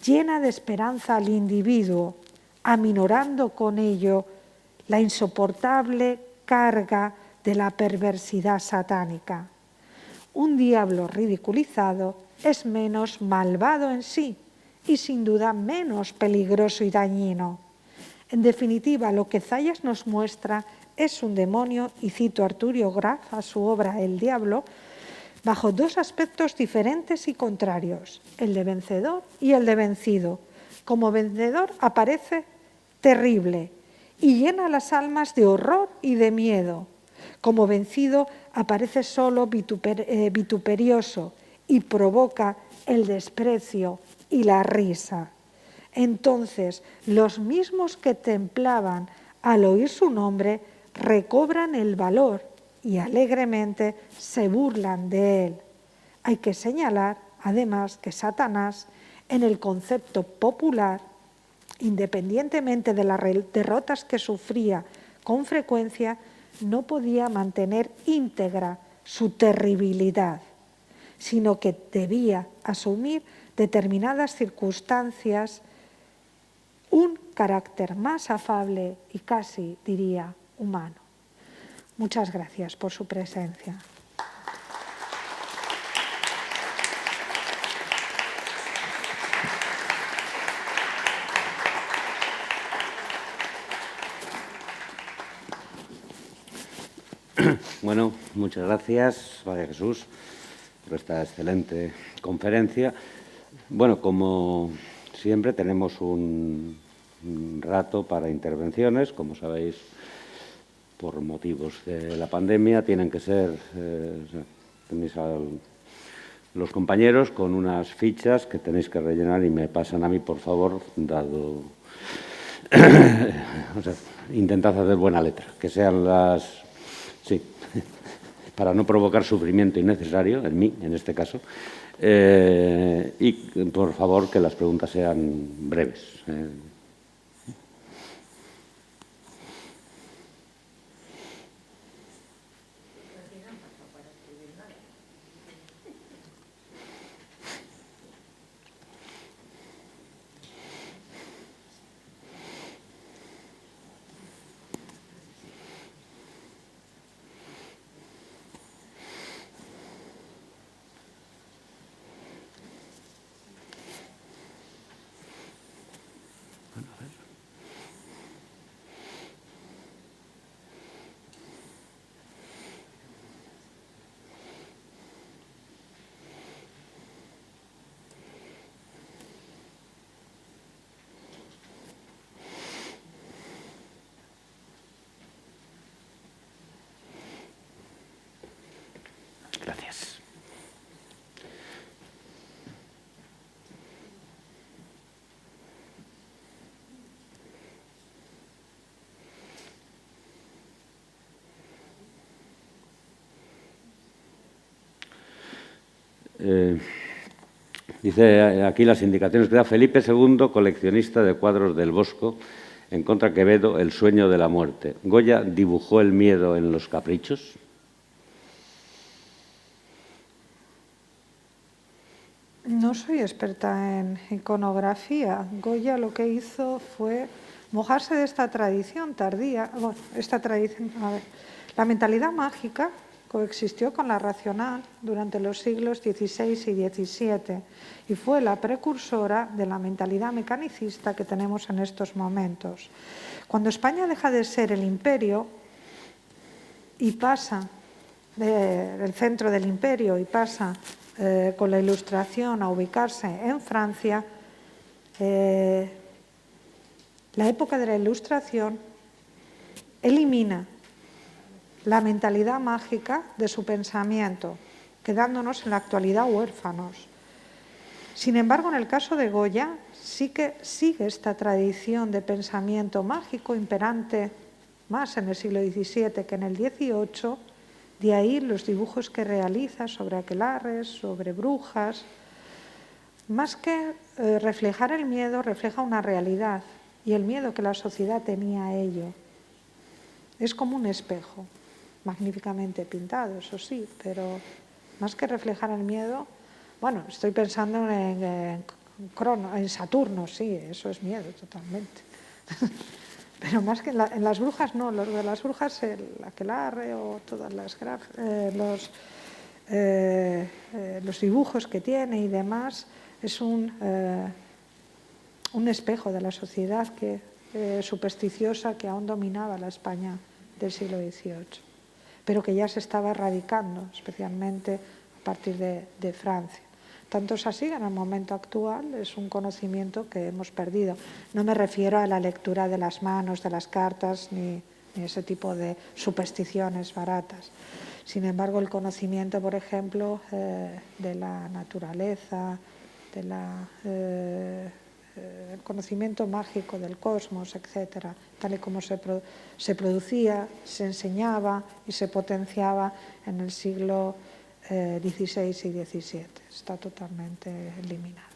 llena de esperanza al individuo, aminorando con ello la insoportable carga de la perversidad satánica. Un diablo ridiculizado es menos malvado en sí y sin duda menos peligroso y dañino. En definitiva, lo que Zayas nos muestra es un demonio, y cito a Arturo Graf a su obra El Diablo, bajo dos aspectos diferentes y contrarios, el de vencedor y el de vencido. Como vencedor aparece terrible y llena las almas de horror y de miedo. Como vencido aparece solo vituperioso y provoca el desprecio y la risa. Entonces, los mismos que templaban al oír su nombre recobran el valor y alegremente se burlan de él. Hay que señalar, además, que Satanás, en el concepto popular, independientemente de las derrotas que sufría con frecuencia, no podía mantener íntegra su terribilidad, sino que debía asumir determinadas circunstancias un carácter más afable y casi, diría, humano. Muchas gracias por su presencia. Bueno, muchas gracias, María Jesús, por esta excelente conferencia. Bueno, como siempre tenemos un rato para intervenciones. Como sabéis, por motivos de la pandemia, tienen que ser tenéis a los compañeros con unas fichas que tenéis que rellenar y me pasan a mí, por favor, dado... o sea, intentad hacer buena letra, que sean las... Sí, para no provocar sufrimiento innecesario, en mí, en este caso. Y, por favor, que las preguntas sean breves. Dice aquí las indicaciones que da Felipe II, coleccionista de cuadros del Bosco, en contra Quevedo, El sueño de la muerte. ¿Goya dibujó el miedo en Los caprichos? No soy experta en iconografía. Goya lo que hizo fue mojarse de esta tradición tardía. Bueno, esta tradición, a ver, la mentalidad mágica coexistió con la racional durante los siglos XVI y XVII y fue la precursora de la mentalidad mecanicista que tenemos en estos momentos. Cuando España deja de ser el imperio y pasa del centro del imperio y pasa con la Ilustración a ubicarse en Francia, la época de la Ilustración elimina la mentalidad mágica de su pensamiento, quedándonos en la actualidad huérfanos. Sin embargo, en el caso de Goya, sí que sigue esta tradición de pensamiento mágico imperante más en el siglo XVII que en el XVIII, de ahí los dibujos que realiza sobre aquelarres, sobre brujas. Más que reflejar el miedo, refleja una realidad y el miedo que la sociedad tenía a ello. Es como un espejo, magníficamente pintado, eso sí, pero más que reflejar el miedo, bueno, estoy pensando en Saturno, sí, eso es miedo totalmente. Pero más que en las brujas no, lo de las brujas, el aquelarre o todas las los dibujos que tiene y demás, es un espejo de la sociedad supersticiosa que aún dominaba la España del siglo XVIII, pero que ya se estaba erradicando, especialmente a partir de Francia. Tanto es así que en el momento actual es un conocimiento que hemos perdido. No me refiero a la lectura de las manos, de las cartas, ni ese tipo de supersticiones baratas. Sin embargo, el conocimiento, por ejemplo, de la naturaleza, el conocimiento mágico del cosmos, etcétera, tal y como se producía, se enseñaba y se potenciaba en el siglo XVI y XVII. Está totalmente eliminado.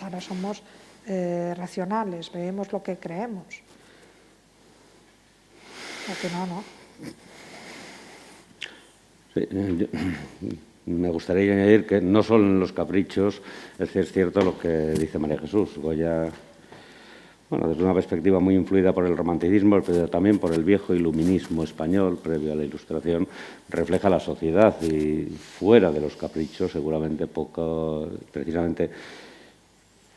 Ahora somos racionales, veemos lo que creemos. O que no. Sí, me gustaría añadir que no solo en Los caprichos es cierto lo que dice María Jesús. Goya, bueno, desde una perspectiva muy influida por el romanticismo, pero también por el viejo iluminismo español previo a la Ilustración, refleja la sociedad y fuera de Los caprichos seguramente poco, precisamente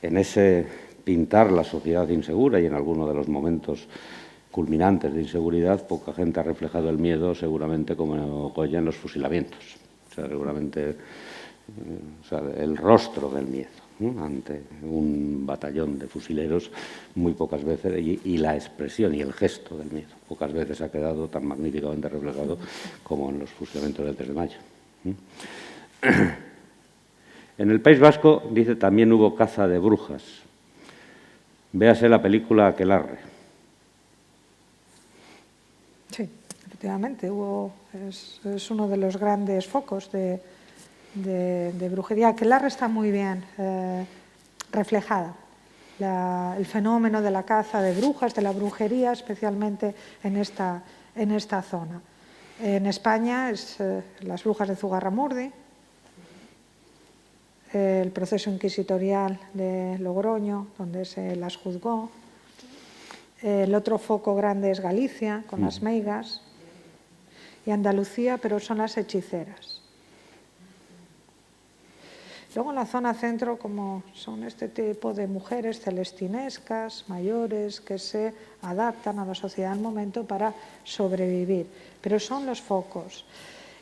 en ese pintar la sociedad insegura y en alguno de los momentos culminantes de inseguridad, poca gente ha reflejado el miedo seguramente como Goya en los fusilamientos. O sea, seguramente el rostro del miedo, ¿no?, ante un batallón de fusileros muy pocas veces, y la expresión y el gesto del miedo pocas veces ha quedado tan magníficamente reflejado como en los fusilamientos del 3 de mayo. En el País Vasco, dice, también hubo caza de brujas. Véase la película Aquelarre. Sí, efectivamente, es uno de los grandes focos de brujería. Aquelarre está muy bien reflejada. El fenómeno de la caza de brujas, de la brujería, especialmente en esta zona. En España es las brujas de Zugarramurdi, el proceso inquisitorial de Logroño, donde se las juzgó. El otro foco grande es Galicia, con las meigas, y Andalucía, pero son las hechiceras. Luego en la zona centro, como son este tipo de mujeres celestinescas, mayores, que se adaptan a la sociedad del momento para sobrevivir, pero son los focos.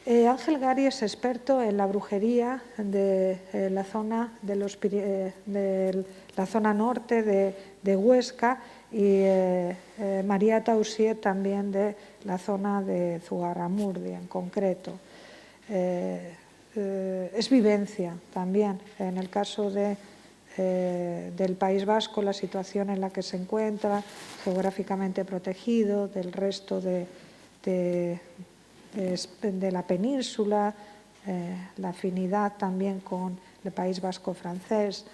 Ángel Gari es experto en la brujería de la zona la zona norte de Huesca, y María Tausier también de la zona de Zugarramurdi en concreto. Es vivencia también. En el caso del País Vasco, la situación en la que se encuentra, geográficamente protegido del resto de la península, la afinidad también con el País Vasco francés,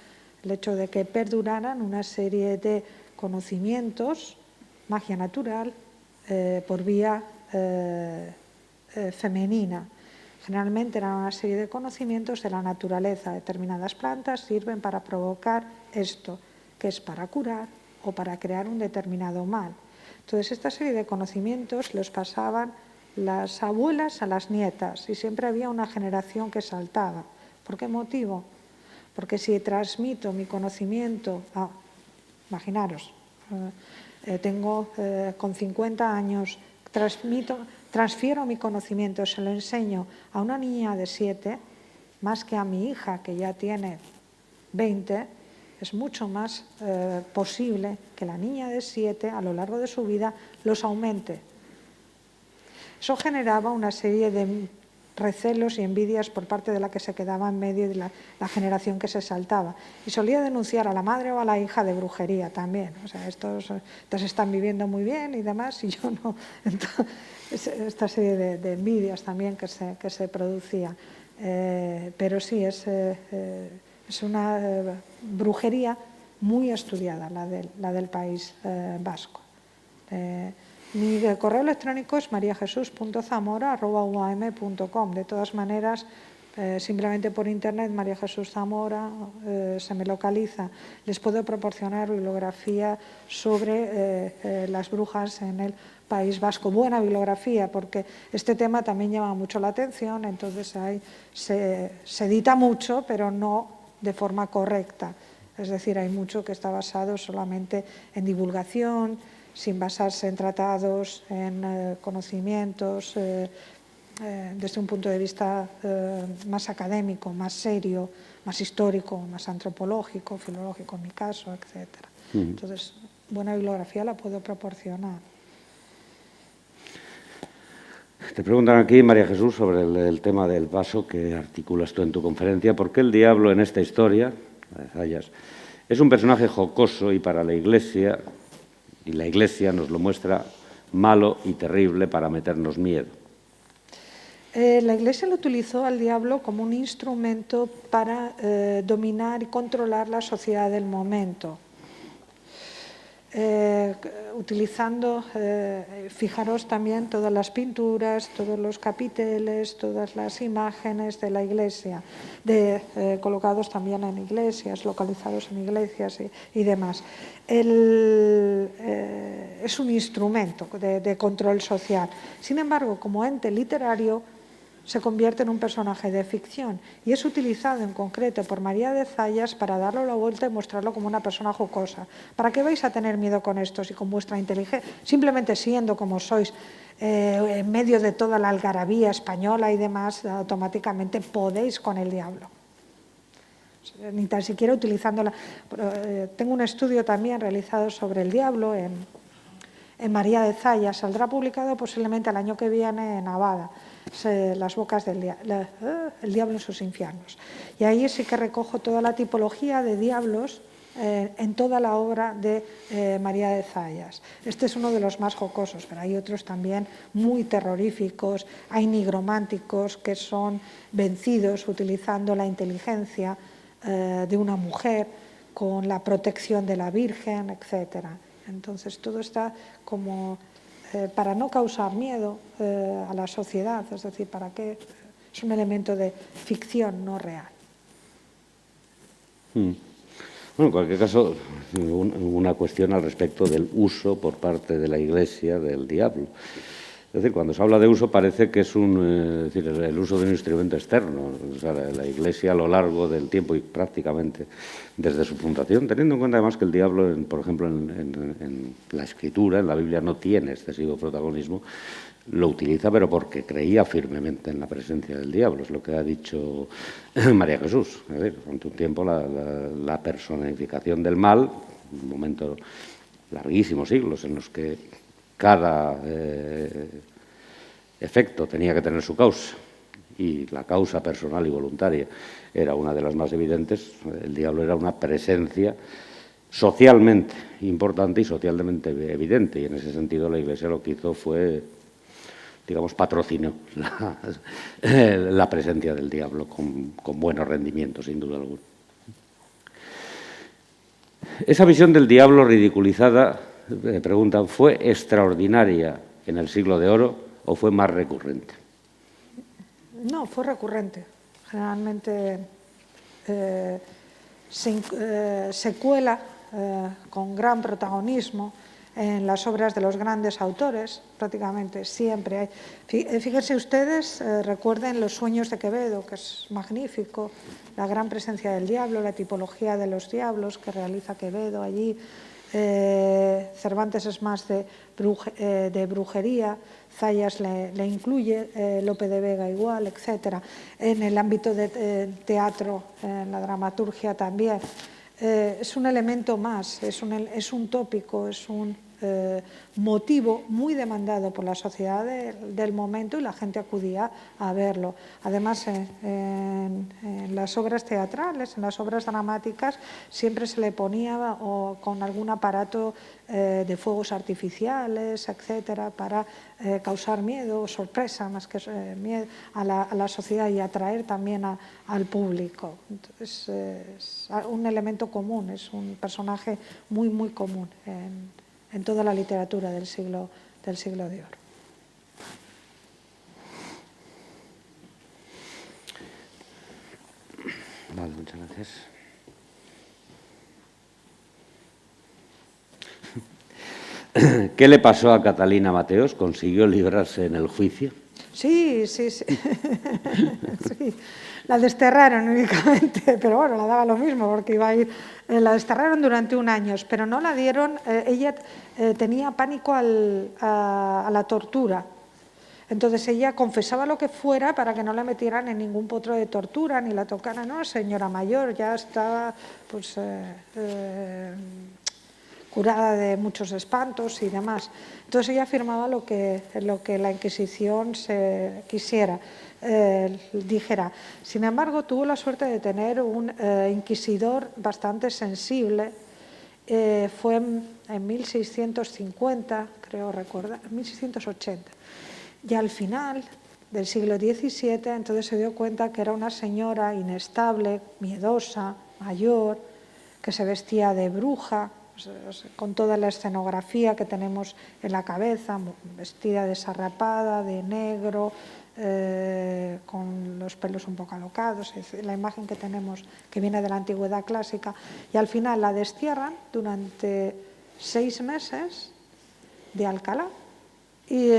el hecho de que perduraran una serie de conocimientos, magia natural, por vía femenina. Generalmente eran una serie de conocimientos de la naturaleza. Determinadas plantas sirven para provocar esto, que es para curar o para crear un determinado mal. Entonces, esta serie de conocimientos los pasaban las abuelas a las nietas y siempre había una generación que saltaba. ¿Por qué motivo? Porque si transmito mi conocimiento, imaginaros, tengo con 50 años, transfiero mi conocimiento, se lo enseño a una niña de 7, más que a mi hija que ya tiene 20, es mucho más posible que la niña de 7 a lo largo de su vida los aumente. Eso generaba una serie de recelos y envidias por parte de la que se quedaba en medio de la generación que se saltaba. Y solía denunciar a la madre o a la hija de brujería también. O sea, estos están viviendo muy bien y demás, y yo no. Entonces, esta serie de envidias también que se producía. Pero sí, es una brujería muy estudiada, la del País Vasco. Mi correo electrónico es mariajesus.zamora@uam.com. De todas maneras, simplemente por internet, María Jesús Zamora, se me localiza. Les puedo proporcionar bibliografía sobre las brujas en el País Vasco. Buena bibliografía, porque este tema también llama mucho la atención, entonces se edita mucho, pero no de forma correcta. Es decir, hay mucho que está basado solamente en divulgación, sin basarse en tratados, en conocimientos, desde un punto de vista más académico, más serio, más histórico, más antropológico, filológico en mi caso, etc. Entonces, buena bibliografía la puedo proporcionar. Te preguntan aquí, María Jesús, sobre el tema del vaso que articulas tú en tu conferencia. ¿Por qué el diablo en esta historia, la de Zayas, es un personaje jocoso y para la Iglesia, y la Iglesia nos lo muestra malo y terrible para meternos miedo? La Iglesia lo utilizó al diablo como un instrumento para dominar y controlar la sociedad del momento. Utilizando, fijaros también todas las pinturas, todos los capiteles, todas las imágenes de la Iglesia, colocados también en iglesias, localizados en iglesias y demás. Es un instrumento de control social. Sin embargo, como ente literario, se convierte en un personaje de ficción y es utilizado en concreto por María de Zayas para darle la vuelta y mostrarlo como una persona jocosa. ¿Para qué vais a tener miedo con esto si con vuestra inteligencia, simplemente siendo como sois, en medio de toda la algarabía española y demás, automáticamente podéis con el diablo? Ni tan siquiera utilizándola. Tengo un estudio también realizado sobre el diablo en María de Zayas, saldrá publicado posiblemente el año que viene en Abada, Las bocas del diablo, el diablo en sus infiernos. Y ahí sí que recojo toda la tipología de diablos en toda la obra de María de Zayas. Este es uno de los más jocosos, pero hay otros también muy terroríficos. Hay nigrománticos que son vencidos utilizando la inteligencia de una mujer con la protección de la Virgen, etcétera. Entonces, todo está como para no causar miedo a la sociedad, es decir, para que es un elemento de ficción no real. Bueno, en cualquier caso, una cuestión al respecto del uso por parte de la Iglesia del diablo. Es decir, cuando se habla de uso parece que es el uso de un instrumento externo. O sea, la Iglesia a lo largo del tiempo y prácticamente desde su fundación, teniendo en cuenta además que el diablo, por ejemplo, en la Escritura, en la Biblia, no tiene excesivo protagonismo, lo utiliza pero porque creía firmemente en la presencia del diablo. Es lo que ha dicho María Jesús. Es decir, durante un tiempo la personificación del mal, un momento larguísimos siglos en los que cada efecto tenía que tener su causa y la causa personal y voluntaria era una de las más evidentes. El diablo era una presencia socialmente importante y socialmente evidente, y en ese sentido la Iglesia lo que hizo fue digamos, patrocinó la presencia del diablo con buenos rendimientos, sin duda alguna. Esa visión del diablo ridiculizada, me preguntan, ¿fue extraordinaria en el Siglo de Oro o fue más recurrente? No, fue recurrente. Generalmente se cuela con gran protagonismo en las obras de los grandes autores, prácticamente siempre hay. Fíjense ustedes, recuerden Los sueños de Quevedo, que es magnífico, la gran presencia del diablo, la tipología de los diablos que realiza Quevedo allí. Cervantes es más de brujería, Zayas le incluye, Lope de Vega igual, etc. En el ámbito de teatro, en la dramaturgia también. Es un elemento más, es un tópico, es un motivo muy demandado por la sociedad del momento y la gente acudía a verlo. Además, en las obras teatrales, en las obras dramáticas, siempre se le ponía con algún aparato de fuegos artificiales, etcétera, para causar miedo, sorpresa, más que miedo a la sociedad y atraer también al público. Entonces, es un elemento común, es un personaje muy, muy común en toda la literatura del siglo de Oro. Vale, muchas gracias. ¿Qué le pasó a Catalina Mateos? ¿Consiguió librarse en el juicio? Sí, sí, sí. Sí. La desterraron únicamente, pero bueno, la daba lo mismo porque iba a ir. La desterraron durante 1 año, pero no la dieron. Ella tenía pánico a la tortura. Entonces ella confesaba lo que fuera para que no la metieran en ningún potro de tortura ni la tocaran. No, señora mayor, ya estaba pues curada de muchos espantos y demás. Entonces ella afirmaba lo que la Inquisición quisiera, dijera. Sin embargo, tuvo la suerte de tener un inquisidor bastante sensible. Fue en 1650, creo recordar, 1680. Y al final del siglo XVII, entonces se dio cuenta que era una señora inestable, miedosa, mayor, que se vestía de bruja, con toda la escenografía que tenemos en la cabeza, vestida desarrapada, de negro, con los pelos un poco alocados, la imagen que tenemos que viene de la antigüedad clásica, y al final la destierran durante 6 meses de Alcalá y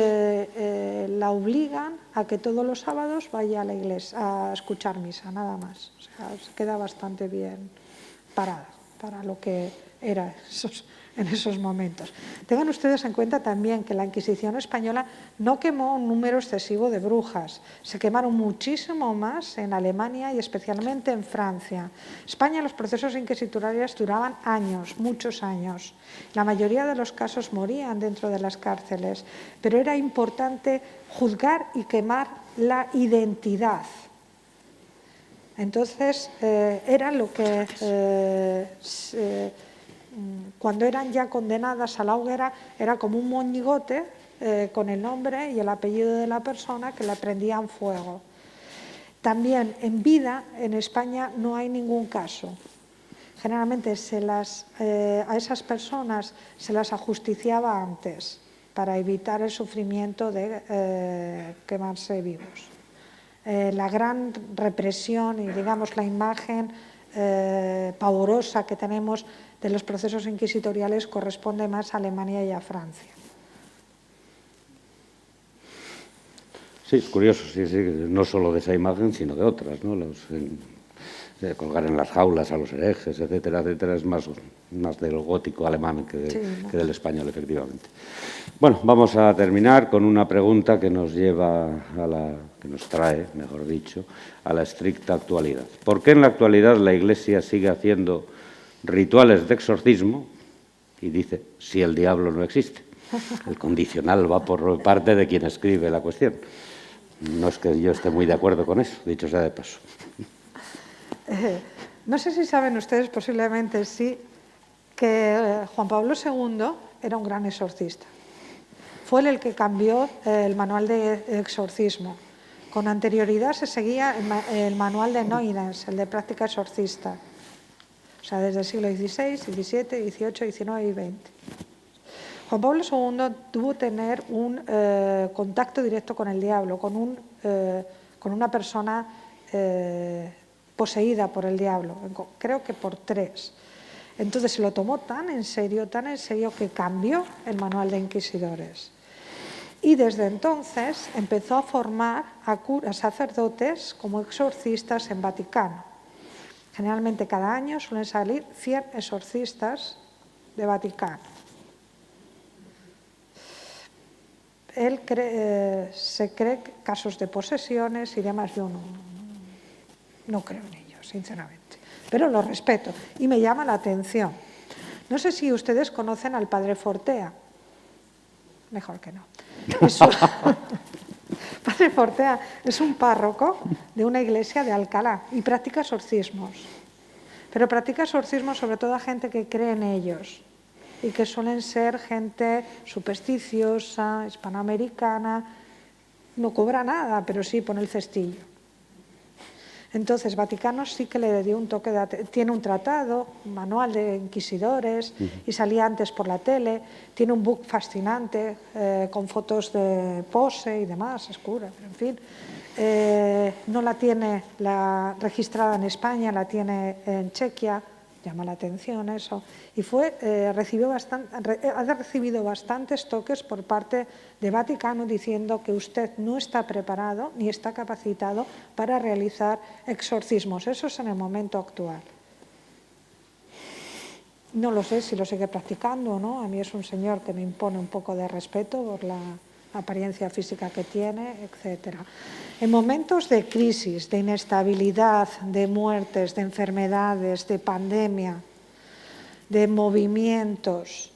la obligan a que todos los sábados vaya a la iglesia a escuchar misa, nada más. O sea, se queda bastante bien parada para lo que era en esos momentos. Tengan ustedes en cuenta también que la Inquisición española no quemó un número excesivo de brujas, se quemaron muchísimo más en Alemania y especialmente en Francia. En España los procesos inquisitoriales duraban años, muchos años. La mayoría de los casos morían dentro de las cárceles, pero era importante juzgar y quemar la identidad. Entonces, era lo que cuando eran ya condenadas a la hoguera, era como un moñigote con el nombre y el apellido de la persona que le prendían fuego. También en vida, en España, no hay ningún caso. Generalmente a esas personas se las ajusticiaba antes para evitar el sufrimiento de quemarse vivos. La gran represión y, digamos, la imagen pavorosa que tenemos de los procesos inquisitoriales corresponde más a Alemania y a Francia. Sí, es curioso, sí, no solo de esa imagen, sino de otras, ¿no? De colgar en las jaulas a los herejes, etcétera, etcétera, es más del gótico alemán que del español, efectivamente. Bueno, vamos a terminar con una pregunta que nos que nos trae, mejor dicho, a la estricta actualidad. ¿Por qué en la actualidad la Iglesia sigue haciendo rituales de exorcismo? Y dice, si el diablo no existe. El condicional va por parte de quien escribe la cuestión. No es que yo esté muy de acuerdo con eso, dicho sea de paso. No sé si saben ustedes, posiblemente sí, que Juan Pablo II era un gran exorcista. fue el que cambió el manual de exorcismo. Con anterioridad se seguía el manual de Noyens, el de práctica exorcista. O sea, desde el siglo XVI, XVII, XVIII, XIX y XX. Juan Pablo II tuvo que tener un contacto directo con el diablo, con una persona poseída por el diablo, creo que por 3. Entonces se lo tomó tan en serio que cambió el manual de inquisidores. Y desde entonces empezó a formar a sacerdotes como exorcistas en Vaticano. Generalmente cada año suelen salir 100 exorcistas de Vaticano. Se cree casos de posesiones y demás. Yo no creo en ellos, sinceramente, pero lo respeto y me llama la atención. No sé si ustedes conocen al padre Fortea. Mejor que no. Padre Fortea es un párroco de una iglesia de Alcalá y practica exorcismos. Pero practica exorcismos sobre todo a gente que cree en ellos y que suelen ser gente supersticiosa, hispanoamericana. No cobra nada, pero sí pone el cestillo. Entonces, Vaticano sí que le dio un toque tiene un tratado, un manual de inquisidores, y salía antes por la tele. Tiene un book fascinante con fotos de pose y demás, escura, pero en fin. No la tiene registrada en España, la tiene en Chequia. Llama la atención eso. Y ha recibido bastantes toques por parte de Vaticano diciendo que usted no está preparado ni está capacitado para realizar exorcismos. Eso es en el momento actual. No lo sé si lo sigue practicando o no. A mí es un señor que me impone un poco de respeto por la apariencia física que tiene, etc. En momentos de crisis, de inestabilidad, de muertes, de enfermedades, de pandemia, de movimientos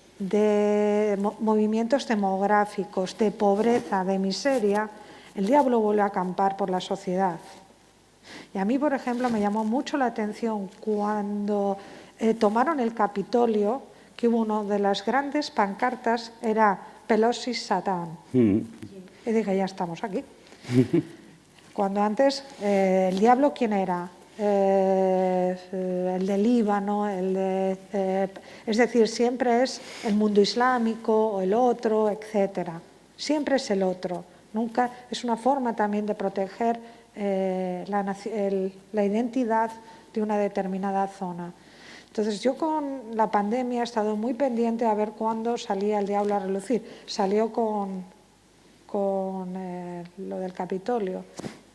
demográficos, de pobreza, de miseria, el diablo vuelve a acampar por la sociedad. Y a mí, por ejemplo, me llamó mucho la atención cuando tomaron el Capitolio, que hubo una de las grandes pancartas, era Pelosi Satán. Y dije, ya estamos aquí. Cuando antes, el diablo, ¿quién era? El del Líbano, es decir, siempre es el mundo islámico o el otro, etcétera. Siempre es el otro. Nunca es una forma también de proteger la identidad de una determinada zona. Entonces, yo con la pandemia he estado muy pendiente a ver cuándo salía el diablo a relucir. Salió con lo del Capitolio,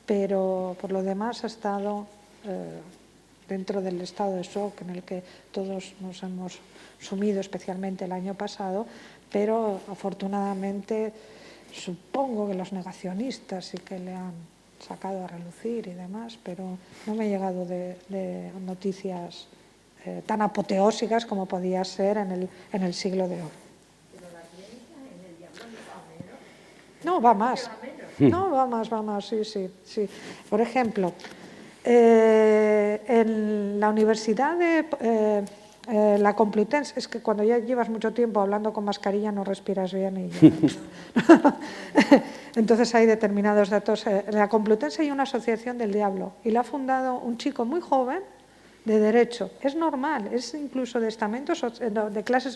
pero por lo demás ha estado dentro del estado de shock en el que todos nos hemos sumido, especialmente el año pasado, pero afortunadamente supongo que los negacionistas sí que le han sacado a relucir y demás, pero no me ha llegado de noticias tan apoteósicas como podía ser en el siglo de oro. ¿Pero la creencia en el diablo va menos? No, va más. No, va más, sí. Por ejemplo, en la Universidad de la Complutense, es que cuando ya llevas mucho tiempo hablando con mascarilla no respiras bien. Entonces hay determinados datos. En la Complutense hay una asociación del diablo y la ha fundado un chico muy joven de Derecho. Es normal, es incluso de clase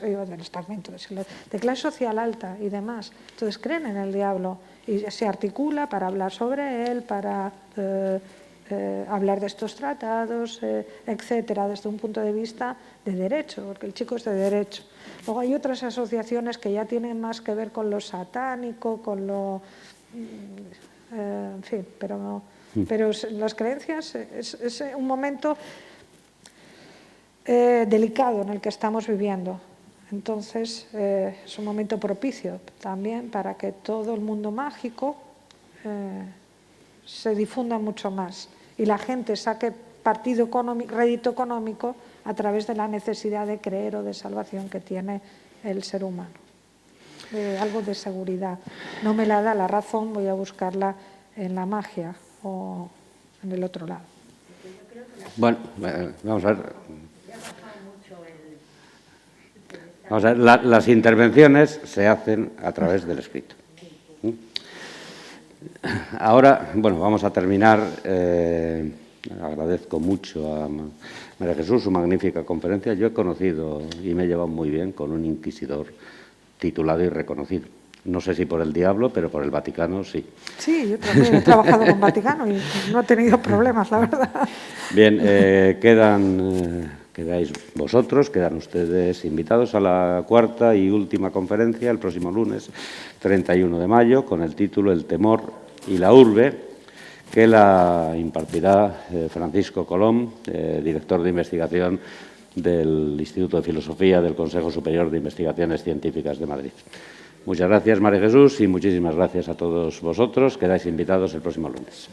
social alta y demás. Entonces creen en el diablo y se articula para hablar sobre él, para hablar de estos tratados, etcétera, desde un punto de vista de derecho, porque el chico es de derecho. Luego hay otras asociaciones que ya tienen más que ver con lo satánico, con lo... en fin, pero las creencias es un momento delicado en el que estamos viviendo. Entonces, es un momento propicio también para que todo el mundo mágico se difunda mucho más y la gente saque rédito económico a través de la necesidad de creer o de salvación que tiene el ser humano. Algo de seguridad. No me la da la razón, voy a buscarla en la magia o en el otro lado. Bueno, vamos a ver. Vamos a ver, las intervenciones se hacen a través del escrito. Ahora, bueno, vamos a terminar. Agradezco mucho a María Jesús su magnífica conferencia. Yo he conocido y me he llevado muy bien con un inquisidor titulado y reconocido. No sé si por el diablo, pero por el Vaticano sí. Sí, yo también he trabajado con Vaticano y no he tenido problemas, la verdad. Bien, quedáis vosotros, quedan ustedes invitados a la cuarta y última conferencia el próximo lunes 31 de mayo con el título El temor y la urbe, que la impartirá Francisco Colom, director de investigación del Instituto de Filosofía del Consejo Superior de Investigaciones Científicas de Madrid. Muchas gracias, María Jesús, y muchísimas gracias a todos vosotros. Quedáis invitados el próximo lunes.